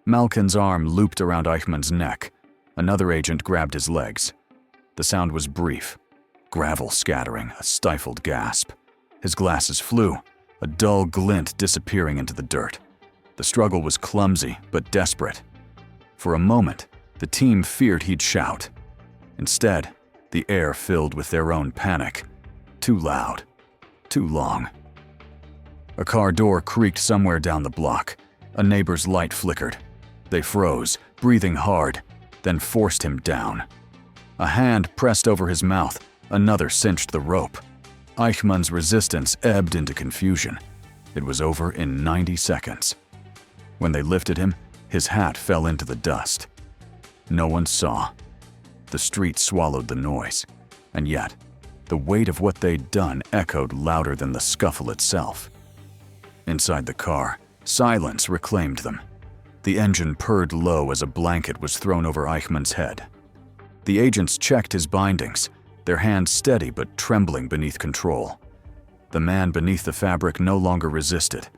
Malkin's arm looped around Eichmann's neck. Another agent grabbed his legs. The sound was brief. Gravel scattering, a stifled gasp. His glasses flew, a dull glint disappearing into the dirt. The struggle was clumsy but desperate. For a moment, the team feared he'd shout. Instead, the air filled with their own panic. Too loud. Too long. A car door creaked somewhere down the block. A neighbor's light flickered. They froze, breathing hard, then forced him down. A hand pressed over his mouth, another cinched the rope. Eichmann's resistance ebbed into confusion. It was over in 90 seconds. When they lifted him, his hat fell into the dust. No one saw. The street swallowed the noise, and yet, the weight of what they'd done echoed louder than the scuffle itself. Inside the car, silence reclaimed them. The engine purred low as a blanket was thrown over Eichmann's head. The agents checked his bindings, their hands steady but trembling beneath control. The man beneath the fabric no longer resisted.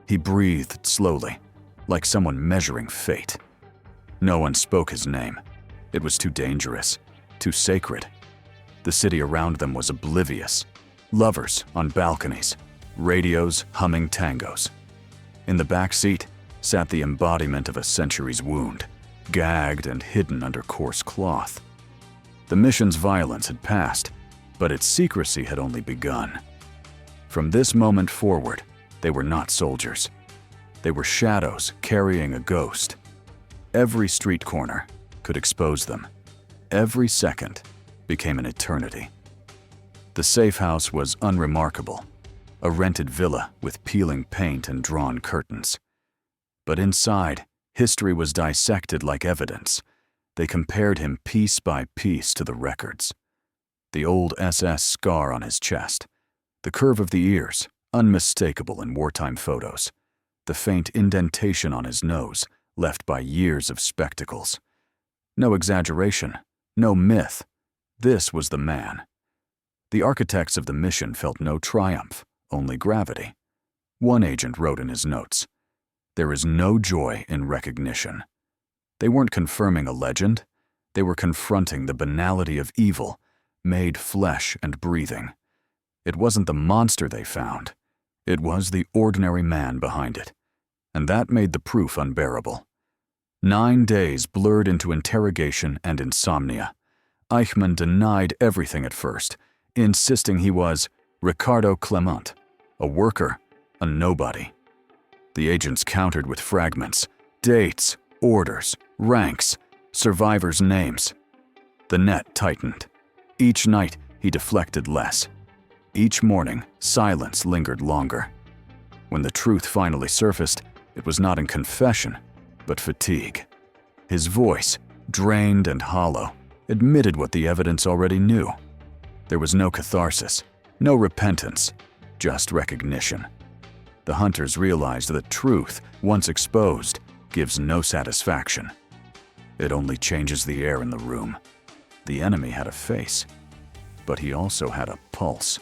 He breathed slowly, like someone measuring fate. No one spoke his name. It was too dangerous, too sacred. The city around them was oblivious. Lovers on balconies, radios humming tangos. In the back seat sat the embodiment of a century's wound, gagged and hidden under coarse cloth. The mission's violence had passed, but its secrecy had only begun. From this moment forward, they were not soldiers. They were shadows carrying a ghost. Every street corner could expose them. Every second became an eternity. The safe house was unremarkable, a rented villa with peeling paint and drawn curtains. But inside, history was dissected like evidence. They compared him piece by piece to the records. The old SS scar on his chest, the curve of the ears, unmistakable in wartime photos, the faint indentation on his nose, left by years of spectacles. No exaggeration, no myth. This was the man. The architects of the mission felt no triumph, only gravity. One agent wrote in his notes, "There is no joy in recognition." They weren't confirming a legend. They were confronting the banality of evil, made flesh and breathing. It wasn't the monster they found. It was the ordinary man behind it. And that made the proof unbearable. 9 days blurred into interrogation and insomnia. Eichmann denied everything at first, insisting he was Ricardo Clement, a worker, a nobody. The agents countered with fragments, dates, orders, ranks, survivors' names. The net tightened. Each night, he deflected less. Each morning, silence lingered longer. When the truth finally surfaced, it was not in confession, but fatigue. His voice, drained and hollow, admitted what the evidence already knew. There was no catharsis, no repentance, just recognition. The hunters realized that truth, once exposed, gives no satisfaction. It only changes the air in the room. The enemy had a face, but he also had a pulse.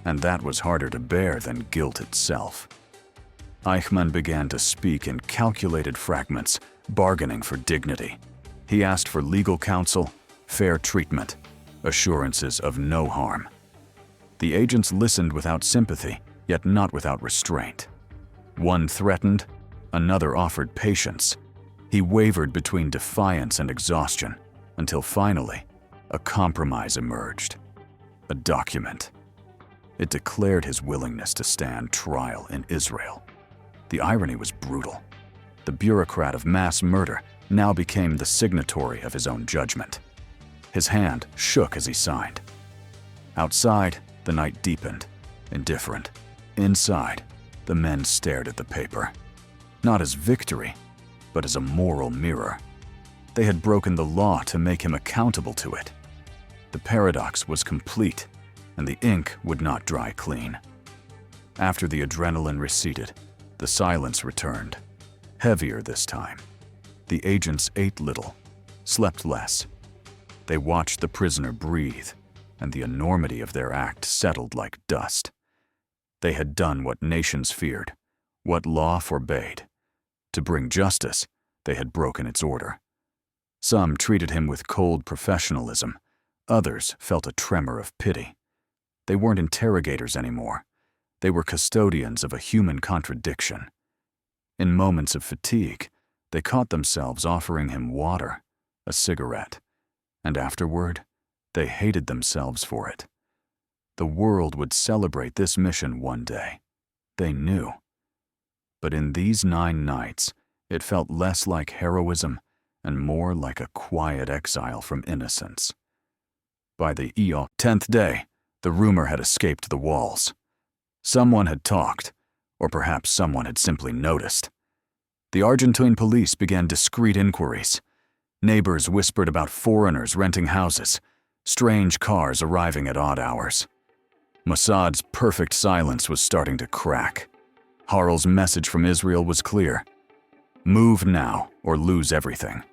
And that was harder to bear than guilt itself. Eichmann began to speak in calculated fragments, bargaining for dignity. He asked for legal counsel, fair treatment, assurances of no harm. The agents listened without sympathy, yet not without restraint. One threatened, another offered patience. He wavered between defiance and exhaustion, until finally, a compromise emerged. A document. It declared his willingness to stand trial in Israel. The irony was brutal. The bureaucrat of mass murder now became the signatory of his own judgment. His hand shook as he signed. Outside, the night deepened, indifferent. Inside, the men stared at the paper, not as victory, but as a moral mirror. They had broken the law to make him accountable to it. The paradox was complete, and the ink would not dry clean. After the adrenaline receded, the silence returned, heavier this time. The agents ate little, slept less. They watched the prisoner breathe, and the enormity of their act settled like dust. They had done what nations feared, what law forbade. To bring justice, they had broken its order. Some treated him with cold professionalism. Others felt a tremor of pity. They weren't interrogators anymore. They were custodians of a human contradiction. In moments of fatigue, they caught themselves offering him water, a cigarette, and afterward, they hated themselves for it. The world would celebrate this mission one day. They knew. But in these 9 nights, it felt less like heroism and more like a quiet exile from innocence. By the 10th day, the rumor had escaped the walls. Someone had talked, or perhaps someone had simply noticed. The Argentine police began discreet inquiries. Neighbors whispered about foreigners renting houses, strange cars arriving at odd hours. Mossad's perfect silence was starting to crack. Harel's message from Israel was clear. Move now or lose everything.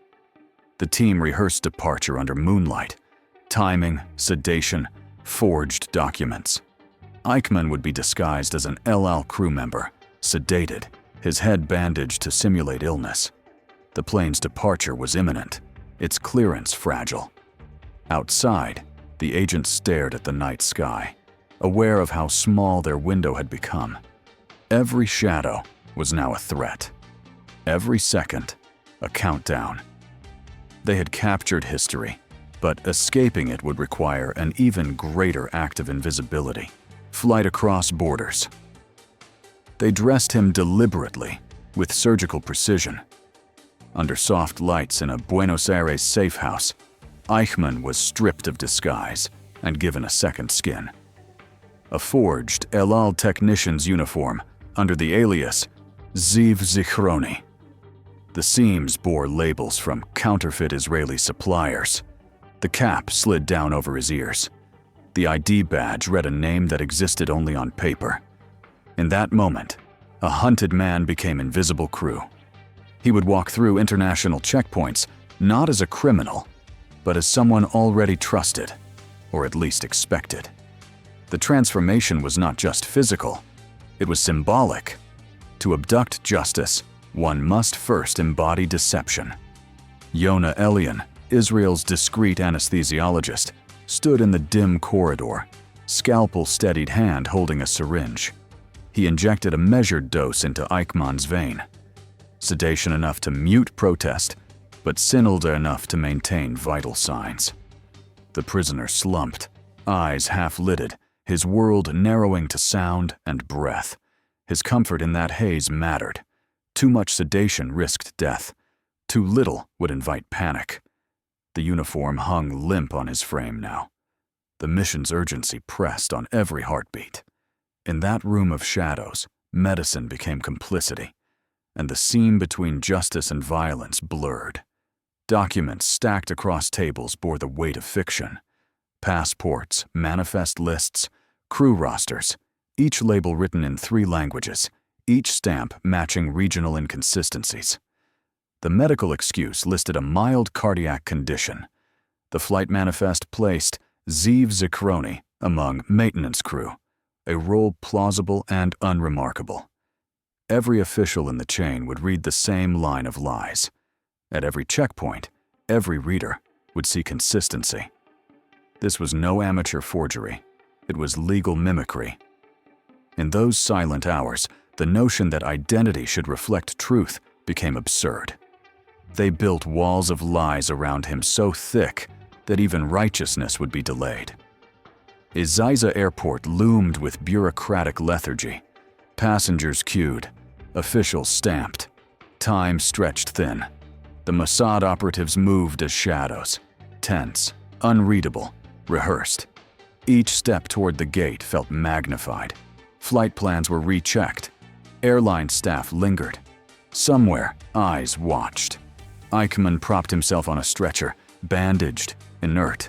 The team rehearsed departure under moonlight. Timing, sedation, forged documents. Eichmann would be disguised as an El Al crew member, sedated, his head bandaged to simulate illness. The plane's departure was imminent, its clearance fragile. Outside, the agents stared at the night sky, aware of how small their window had become. Every shadow was now a threat. Every second, a countdown. They had captured history, but escaping it would require an even greater act of invisibility, flight across borders. They dressed him deliberately, with surgical precision. Under soft lights in a Buenos Aires safe house, Eichmann was stripped of disguise and given a second skin. A forged El Al technician's uniform under the alias Ziv Zichroni. The seams bore labels from counterfeit Israeli suppliers. The cap slid down over his ears. The ID badge read a name that existed only on paper. In that moment, a hunted man became invisible crew. He would walk through international checkpoints not as a criminal, but as someone already trusted, or at least expected. The transformation was not just physical, it was symbolic. To abduct justice, one must first embody deception. Yona Elian, Israel's discreet anesthesiologist, stood in the dim corridor, scalpel-steadied hand holding a syringe. He injected a measured dose into Eichmann's vein. Sedation enough to mute protest, but Sinilda enough to maintain vital signs. The prisoner slumped, eyes half-lidded, his world narrowing to sound and breath. His comfort in that haze mattered. Too much sedation risked death. Too little would invite panic. The uniform hung limp on his frame now. The mission's urgency pressed on every heartbeat. In that room of shadows, medicine became complicity, and the seam between justice and violence blurred. Documents stacked across tables bore the weight of fiction. Passports, manifest lists, crew rosters, each label written in 3 languages, each stamp matching regional inconsistencies. The medical excuse listed a mild cardiac condition. The flight manifest placed Ziv Zichroni among maintenance crew, a role plausible and unremarkable. Every official in the chain would read the same line of lies. At every checkpoint, every reader, would see consistency. This was no amateur forgery. It was legal mimicry. In those silent hours, the notion that identity should reflect truth became absurd. They built walls of lies around him so thick that even righteousness would be delayed. Ezeiza Airport loomed with bureaucratic lethargy. Passengers queued, officials stamped. Time stretched thin. The Mossad operatives moved as shadows, tense, unreadable, rehearsed. Each step toward the gate felt magnified. Flight plans were rechecked. Airline staff lingered. Somewhere, eyes watched. Eichmann propped himself on a stretcher, bandaged, inert.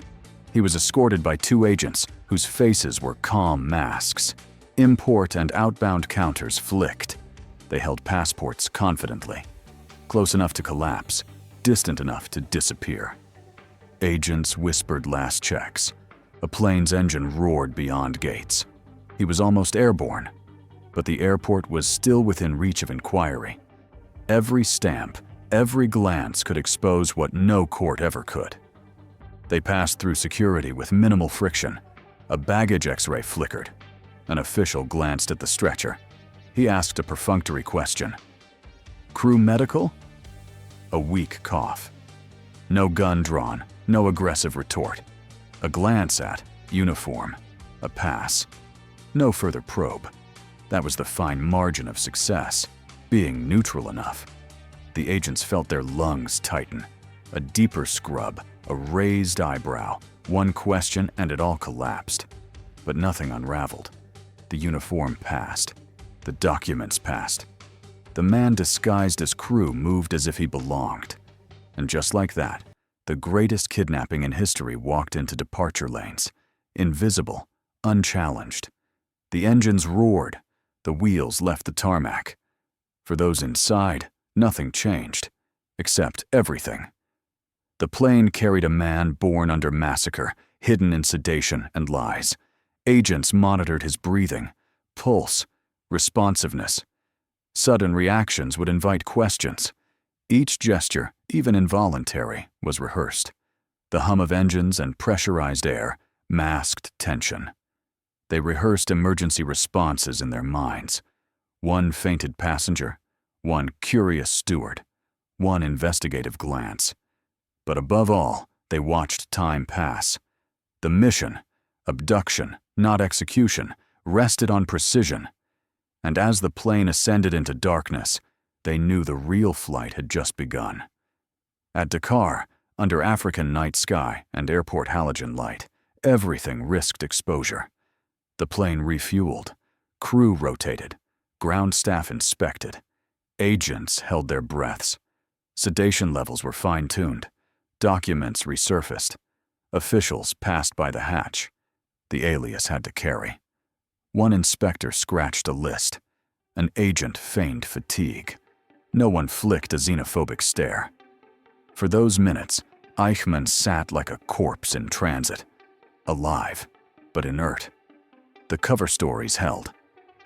He was escorted by 2 agents whose faces were calm masks. Import and outbound counters flicked. They held passports confidently. Close enough to collapse, distant enough to disappear. Agents whispered last checks. A plane's engine roared beyond gates. He was almost airborne, but the airport was still within reach of inquiry. Every stamp, every glance could expose what no court ever could. They passed through security with minimal friction. A baggage X-ray flickered. An official glanced at the stretcher. He asked a perfunctory question. "Crew medical?" A weak cough. No gun drawn, no aggressive retort. A glance at uniform, a pass. No further probe. That was the fine margin of success, being neutral enough. The agents felt their lungs tighten. A deeper scrub, a raised eyebrow, one question and it all collapsed. But nothing unraveled. The uniform passed. The documents passed. The man disguised as crew moved as if he belonged. And just like that, the greatest kidnapping in history walked into departure lanes, invisible, unchallenged. The engines roared. The wheels left the tarmac. For those inside, nothing changed, except everything. The plane carried a man born under massacre, hidden in sedation and lies. Agents monitored his breathing, pulse, responsiveness. Sudden reactions would invite questions. Each gesture, even involuntary, was rehearsed. The hum of engines and pressurized air masked tension. They rehearsed emergency responses in their minds. One fainted passenger, one curious steward, one investigative glance. But above all, they watched time pass. The mission, abduction, not execution, rested on precision. And as the plane ascended into darkness, they knew the real flight had just begun. At Dakar, under African night sky and airport halogen light, everything risked exposure. The plane refueled, crew rotated, ground staff inspected. Agents held their breaths. Sedation levels were fine-tuned. Documents resurfaced. Officials passed by the hatch. The alias had to carry. One inspector scratched a list. An agent feigned fatigue. No one flicked a xenophobic stare. For those minutes, Eichmann sat like a corpse in transit. Alive, but inert. The cover stories held.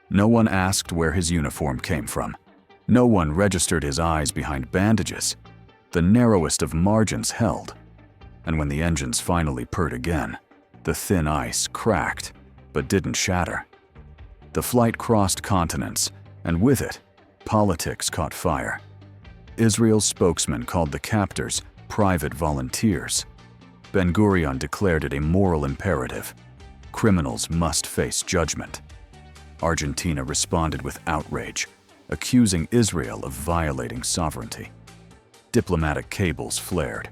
No one asked where his uniform came from. No one registered his eyes behind bandages. The narrowest of margins held. And when the engines finally purred again, the thin ice cracked, but didn't shatter. The flight crossed continents, and with it, politics caught fire. Israel's spokesman called the captors private volunteers. Ben-Gurion declared it a moral imperative. Criminals must face judgment. Argentina responded with outrage, accusing Israel of violating sovereignty. Diplomatic cables flared.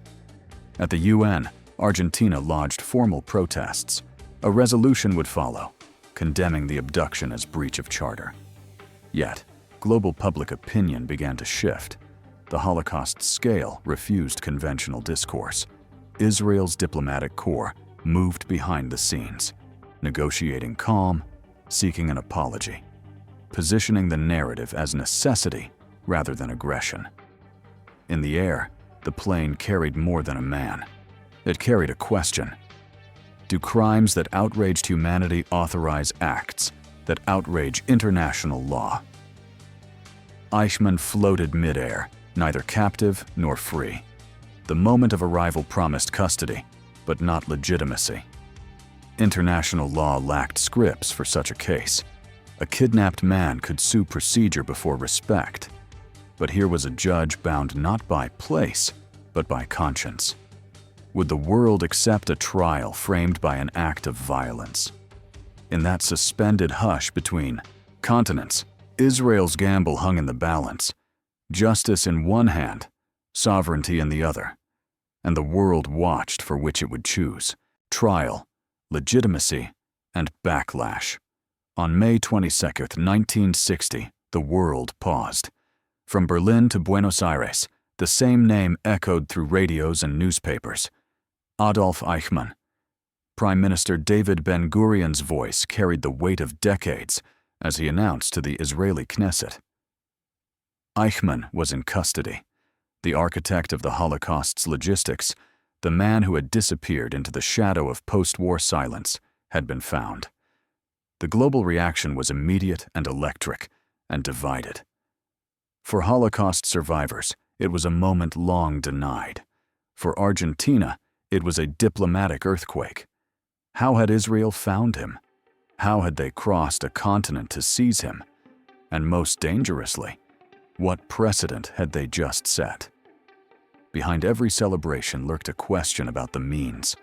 At the UN, Argentina lodged formal protests. A resolution would follow, condemning the abduction as breach of charter. Yet, global public opinion began to shift. The Holocaust's scale refused conventional discourse. Israel's diplomatic corps moved behind the scenes, negotiating calm, seeking an apology, positioning the narrative as necessity rather than aggression. In the air, the plane carried more than a man. It carried a question. Do crimes that outraged humanity authorize acts that outrage international law? Eichmann floated midair, neither captive nor free. The moment of arrival promised custody, but not legitimacy. International law lacked scripts for such a case. A kidnapped man could sue procedure before respect. But here was a judge bound not by place, but by conscience. Would the world accept a trial framed by an act of violence? In that suspended hush between continents, Israel's gamble hung in the balance. Justice in one hand, sovereignty in the other. And the world watched for which it would choose: trial, legitimacy, and backlash. On May 22, 1960, the world paused. From Berlin to Buenos Aires, the same name echoed through radios and newspapers: Adolf Eichmann. Prime Minister David Ben-Gurion's voice carried the weight of decades as he announced to the Israeli Knesset. Eichmann was in custody. The architect of the Holocaust's logistics, the man who had disappeared into the shadow of post-war silence, had been found. The global reaction was immediate and electric, and divided. For Holocaust survivors, it was a moment long denied. For Argentina, it was a diplomatic earthquake. How had Israel found him? How had they crossed a continent to seize him? And most dangerously, what precedent had they just set? Behind every celebration lurked a question about the means.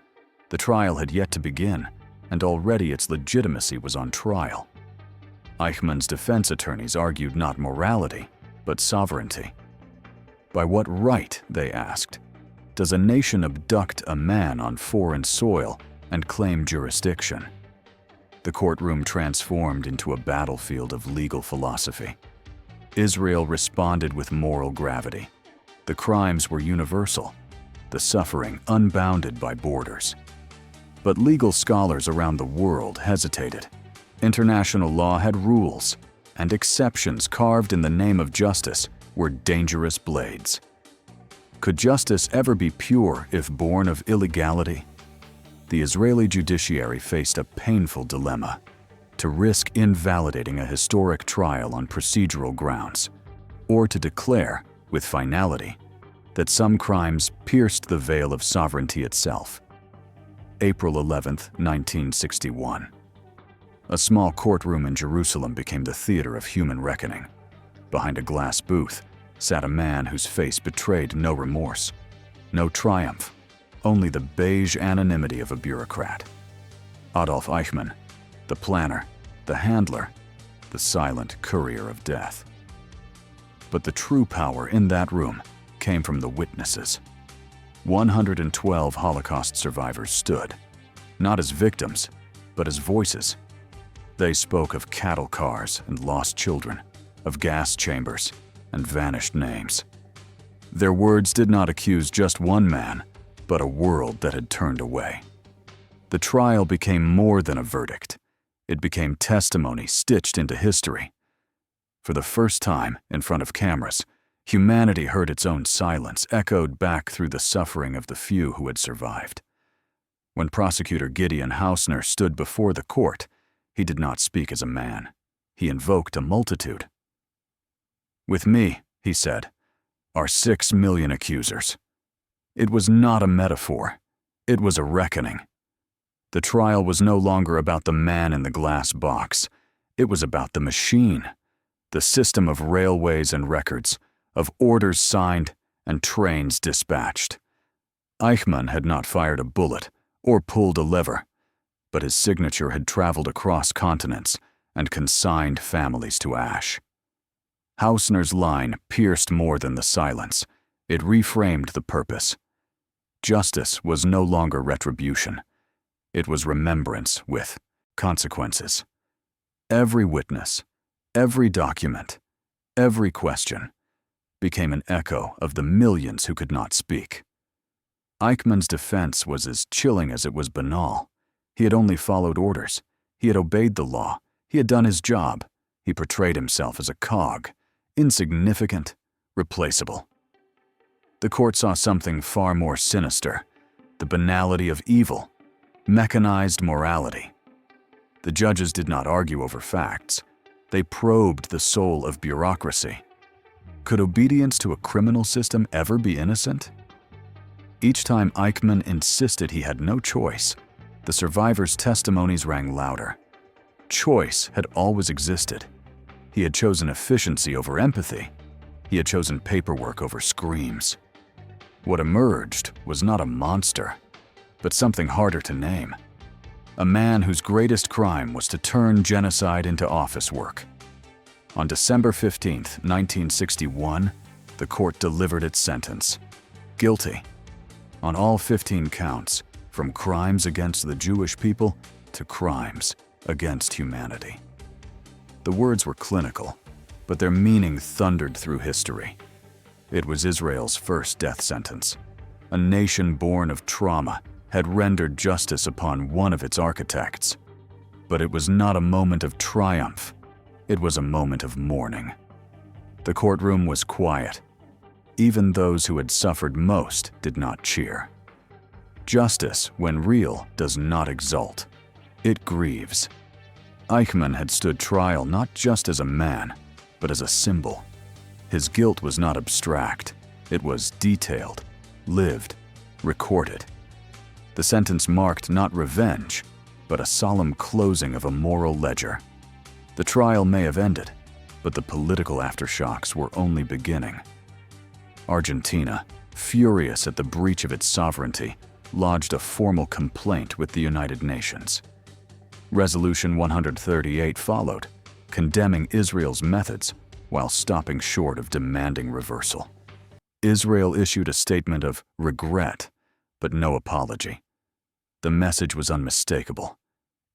The trial had yet to begin, and already its legitimacy was on trial. Eichmann's defense attorneys argued not morality, but sovereignty. By what right, they asked, does a nation abduct a man on foreign soil and claim jurisdiction? The courtroom transformed into a battlefield of legal philosophy. Israel responded with moral gravity. The crimes were universal, the suffering unbounded by borders. But legal scholars around the world hesitated. International law had rules, and exceptions carved in the name of justice were dangerous blades. Could justice ever be pure if born of illegality? The Israeli judiciary faced a painful dilemma: to risk invalidating a historic trial on procedural grounds, or to declare, with finality, that some crimes pierced the veil of sovereignty itself. April 11, 1961. A small courtroom in Jerusalem became the theater of human reckoning. Behind a glass booth sat a man whose face betrayed no remorse, no triumph, only the beige anonymity of a bureaucrat. Adolf Eichmann, the planner, the handler, the silent courier of death. But the true power in that room came from the witnesses. 112 Holocaust survivors stood, not as victims, but as voices. They spoke of cattle cars and lost children, of gas chambers and vanished names. Their words did not accuse just one man, but a world that had turned away. The trial became more than a verdict. It became testimony stitched into history. For the first time, in front of cameras, humanity heard its own silence echoed back through the suffering of the few who had survived. When prosecutor Gideon Hausner stood before the court, he did not speak as a man. He invoked a multitude. "With me," he said, "are 6 million accusers." It was not a metaphor. It was a reckoning. The trial was no longer about the man in the glass box. It was about the machine, the system of railways and records, of orders signed and trains dispatched. Eichmann had not fired a bullet or pulled a lever, but his signature had traveled across continents and consigned families to ash. Hausner's line pierced more than the silence. It reframed the purpose. Justice was no longer retribution. It was remembrance with consequences. Every witness, every document, every question became an echo of the millions who could not speak. Eichmann's defense was as chilling as it was banal. He had only followed orders. He had obeyed the law. He had done his job. He portrayed himself as a cog, insignificant, replaceable. The court saw something far more sinister: the banality of evil, mechanized morality. The judges did not argue over facts. They probed the soul of bureaucracy. Could obedience to a criminal system ever be innocent? Each time Eichmann insisted he had no choice, the survivors' testimonies rang louder. Choice had always existed. He had chosen efficiency over empathy. He had chosen paperwork over screams. What emerged was not a monster, but something harder to name. A man whose greatest crime was to turn genocide into office work. On December 15, 1961, the court delivered its sentence. Guilty. On all 15 counts, from crimes against the Jewish people to crimes against humanity. The words were clinical, but their meaning thundered through history. It was Israel's first death sentence. A nation born of trauma had rendered justice upon one of its architects. But it was not a moment of triumph. It was a moment of mourning. The courtroom was quiet. Even those who had suffered most did not cheer. Justice, when real, does not exult. It grieves. Eichmann had stood trial not just as a man, but as a symbol. His guilt was not abstract. It was detailed, lived, recorded. The sentence marked not revenge, but a solemn closing of a moral ledger. The trial may have ended, but the political aftershocks were only beginning. Argentina, furious at the breach of its sovereignty, lodged a formal complaint with the United Nations. Resolution 138 followed, condemning Israel's methods while stopping short of demanding reversal. Israel issued a statement of regret, but no apology. The message was unmistakable.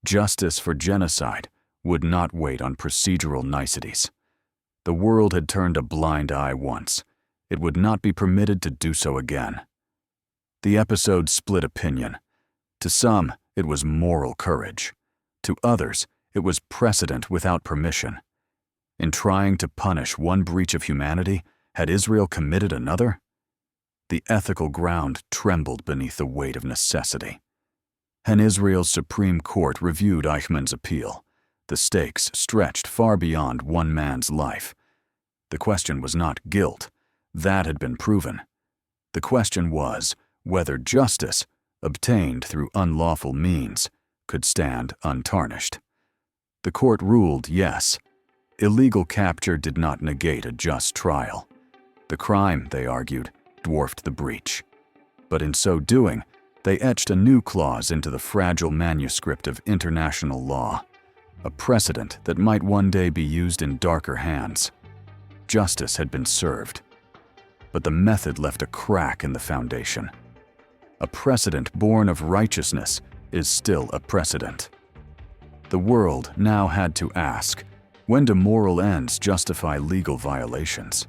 Justice for genocide would not wait on procedural niceties. The world had turned a blind eye once. It would not be permitted to do so again. The episode split opinion. To some, it was moral courage. To others, it was precedent without permission. In trying to punish one breach of humanity, had Israel committed another? The ethical ground trembled beneath the weight of necessity. And Israel's Supreme Court reviewed Eichmann's appeal. The stakes stretched far beyond one man's life. The question was not guilt. That had been proven. The question was whether justice, obtained through unlawful means, could stand untarnished. The court ruled yes. Illegal capture did not negate a just trial. The crime, they argued, dwarfed the breach. But in so doing, they etched a new clause into the fragile manuscript of international law, a precedent that might one day be used in darker hands. Justice had been served, but the method left a crack in the foundation. A precedent born of righteousness is still a precedent. The world now had to ask, when do moral ends justify legal violations?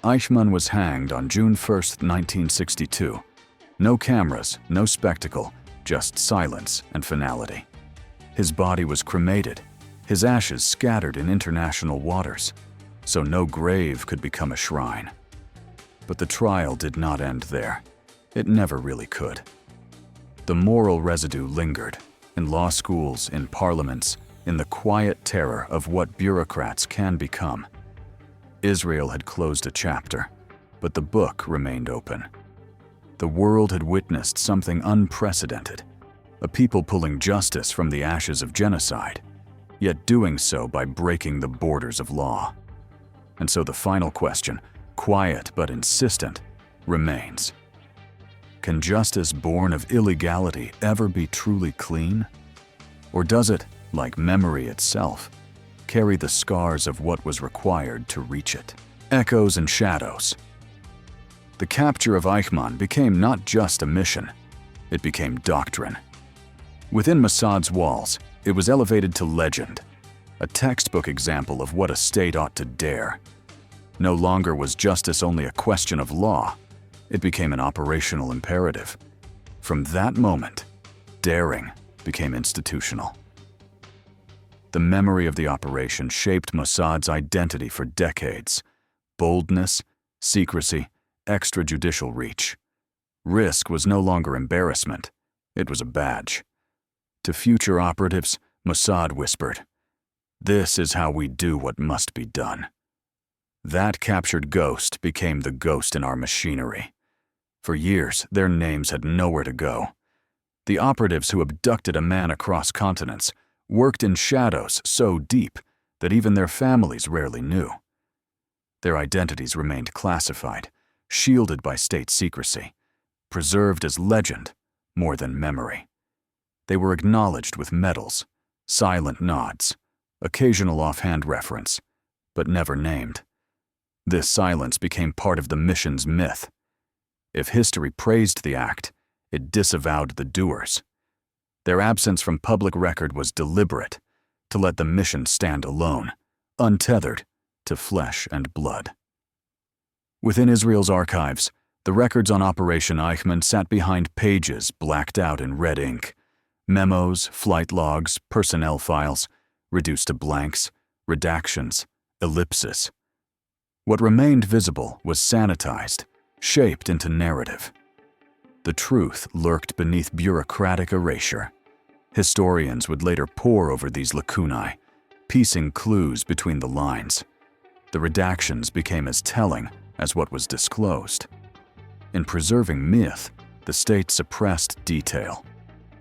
Eichmann was hanged on June 1, 1962. No cameras, no spectacle, just silence and finality. His body was cremated, his ashes scattered in international waters, so no grave could become a shrine. But the trial did not end there. It never really could. The moral residue lingered, in law schools, in parliaments, in the quiet terror of what bureaucrats can become. Israel had closed a chapter, but the book remained open. The world had witnessed something unprecedented, a people pulling justice from the ashes of genocide, yet doing so by breaking the borders of law. And so the final question, quiet but insistent, remains. Can justice born of illegality ever be truly clean? Or does it, like memory itself, carry the scars of what was required to reach it? Echoes and shadows. The capture of Eichmann became not just a mission, it became doctrine. Within Mossad's walls, it was elevated to legend, a textbook example of what a state ought to dare. No longer was justice only a question of law, it became an operational imperative. From that moment, daring became institutional. The memory of the operation shaped Mossad's identity for decades. Boldness, secrecy, extrajudicial reach. Risk was no longer embarrassment, it was a badge. To future operatives, Mossad whispered, "This is how we do what must be done." That captured ghost became the ghost in our machinery. For years, their names had nowhere to go. The operatives who abducted a man across continents worked in shadows so deep that even their families rarely knew. Their identities remained classified, shielded by state secrecy, preserved as legend more than memory. They were acknowledged with medals, silent nods, occasional offhand reference, but never named. This silence became part of the mission's myth. If history praised the act, it disavowed the doers. Their absence from public record was deliberate, to let the mission stand alone, untethered to flesh and blood. Within Israel's archives, the records on Operation Eichmann sat behind pages blacked out in red ink. Memos, flight logs, personnel files, reduced to blanks, redactions, ellipses. What remained visible was sanitized, shaped into narrative. The truth lurked beneath bureaucratic erasure. Historians would later pore over these lacunae, piecing clues between the lines. The redactions became as telling as what was disclosed. In preserving myth, the state suppressed detail.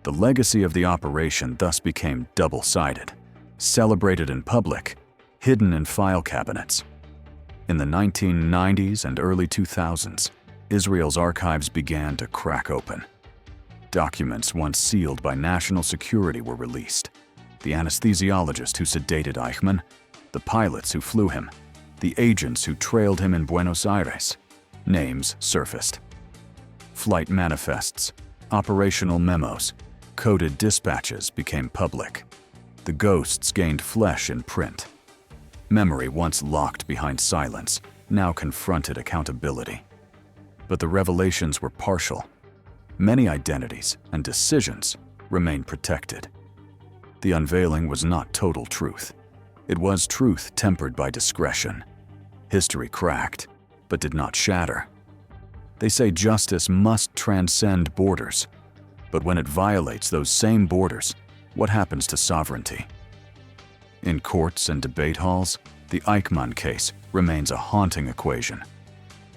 The legacy of the operation thus became double-sided, celebrated in public, hidden in file cabinets. In the 1990s and early 2000s, Israel's archives began to crack open. Documents once sealed by national security were released. The anesthesiologist who sedated Eichmann, the pilots who flew him, the agents who trailed him in Buenos Aires. Names surfaced. Flight manifests, operational memos, coded dispatches became public. The ghosts gained flesh in print. Memory, once locked behind silence, now confronted accountability. But the revelations were partial. Many identities and decisions remained protected. The unveiling was not total truth. It was truth tempered by discretion. History cracked, but did not shatter. They say justice must transcend borders, but when it violates those same borders, what happens to sovereignty? In courts and debate halls, the Eichmann case remains a haunting equation.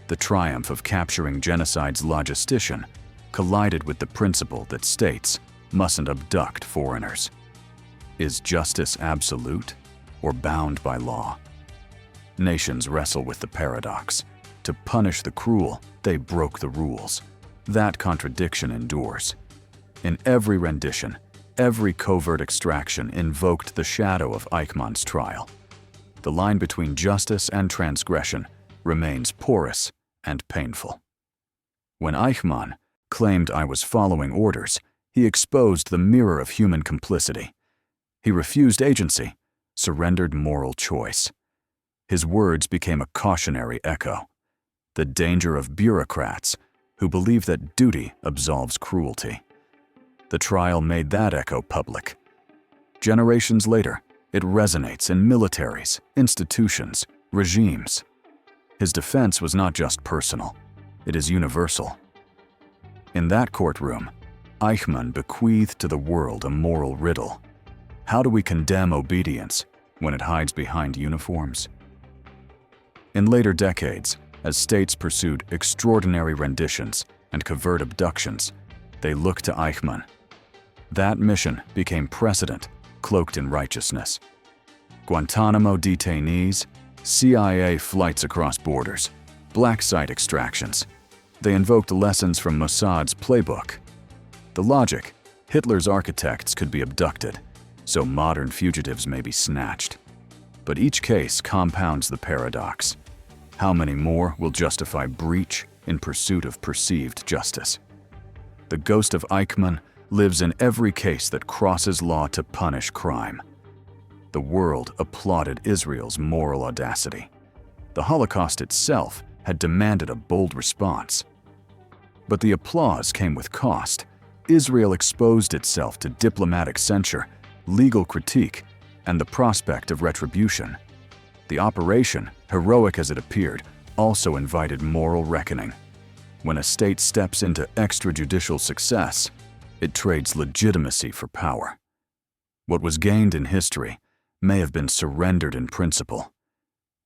The triumph of capturing genocide's logistician collided with the principle that states mustn't abduct foreigners. Is justice absolute or bound by law? Nations wrestle with the paradox. To punish the cruel, they broke the rules. That contradiction endures. In every rendition, every covert extraction invoked the shadow of Eichmann's trial. The line between justice and transgression remains porous and painful. When Eichmann claimed I was following orders, he exposed the mirror of human complicity. He refused agency, surrendered moral choice. His words became a cautionary echo. The danger of bureaucrats who believe that duty absolves cruelty. The trial made that echo public. Generations later, it resonates in militaries, institutions, regimes. His defense was not just personal, it is universal. In that courtroom, Eichmann bequeathed to the world a moral riddle. How do we condemn obedience when it hides behind uniforms? In later decades, as states pursued extraordinary renditions and covert abductions, they looked to Eichmann. That mission became precedent, cloaked in righteousness. Guantanamo detainees, CIA flights across borders, black site extractions. They invoked lessons from Mossad's playbook. The logic: Hitler's architects could be abducted, so modern fugitives may be snatched. But each case compounds the paradox. How many more will justify breach in pursuit of perceived justice? The ghost of Eichmann lives in every case that crosses law to punish crime. The world applauded Israel's moral audacity. The Holocaust itself had demanded a bold response. But the applause came with cost. Israel exposed itself to diplomatic censure, legal critique, and the prospect of retribution. The operation, heroic as it appeared, also invited moral reckoning. When a state steps into extrajudicial success, it trades legitimacy for power. What was gained in history may have been surrendered in principle.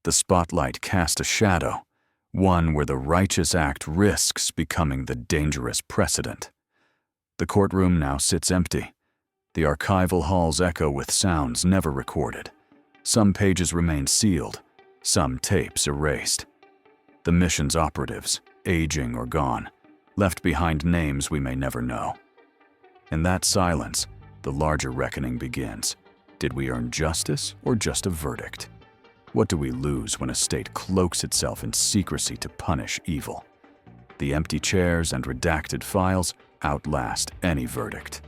The spotlight cast a shadow, one where the righteous act risks becoming the dangerous precedent. The courtroom now sits empty. The archival halls echo with sounds never recorded. Some pages remain sealed, some tapes erased. The mission's operatives, aging or gone, left behind names we may never know. In that silence, the larger reckoning begins. Did we earn justice or just a verdict? What do we lose when a state cloaks itself in secrecy to punish evil? The empty chairs and redacted files outlast any verdict.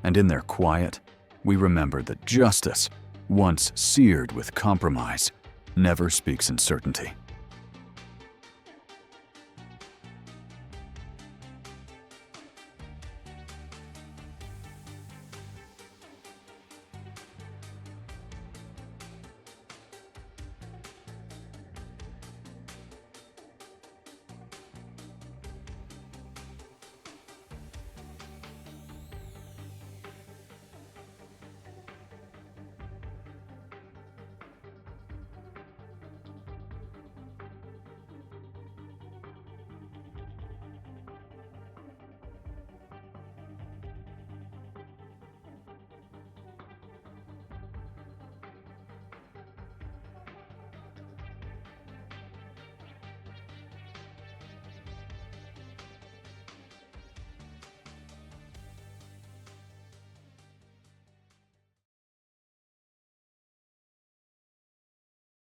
And in their quiet, we remember that justice, once seared with compromise, never speaks in certainty.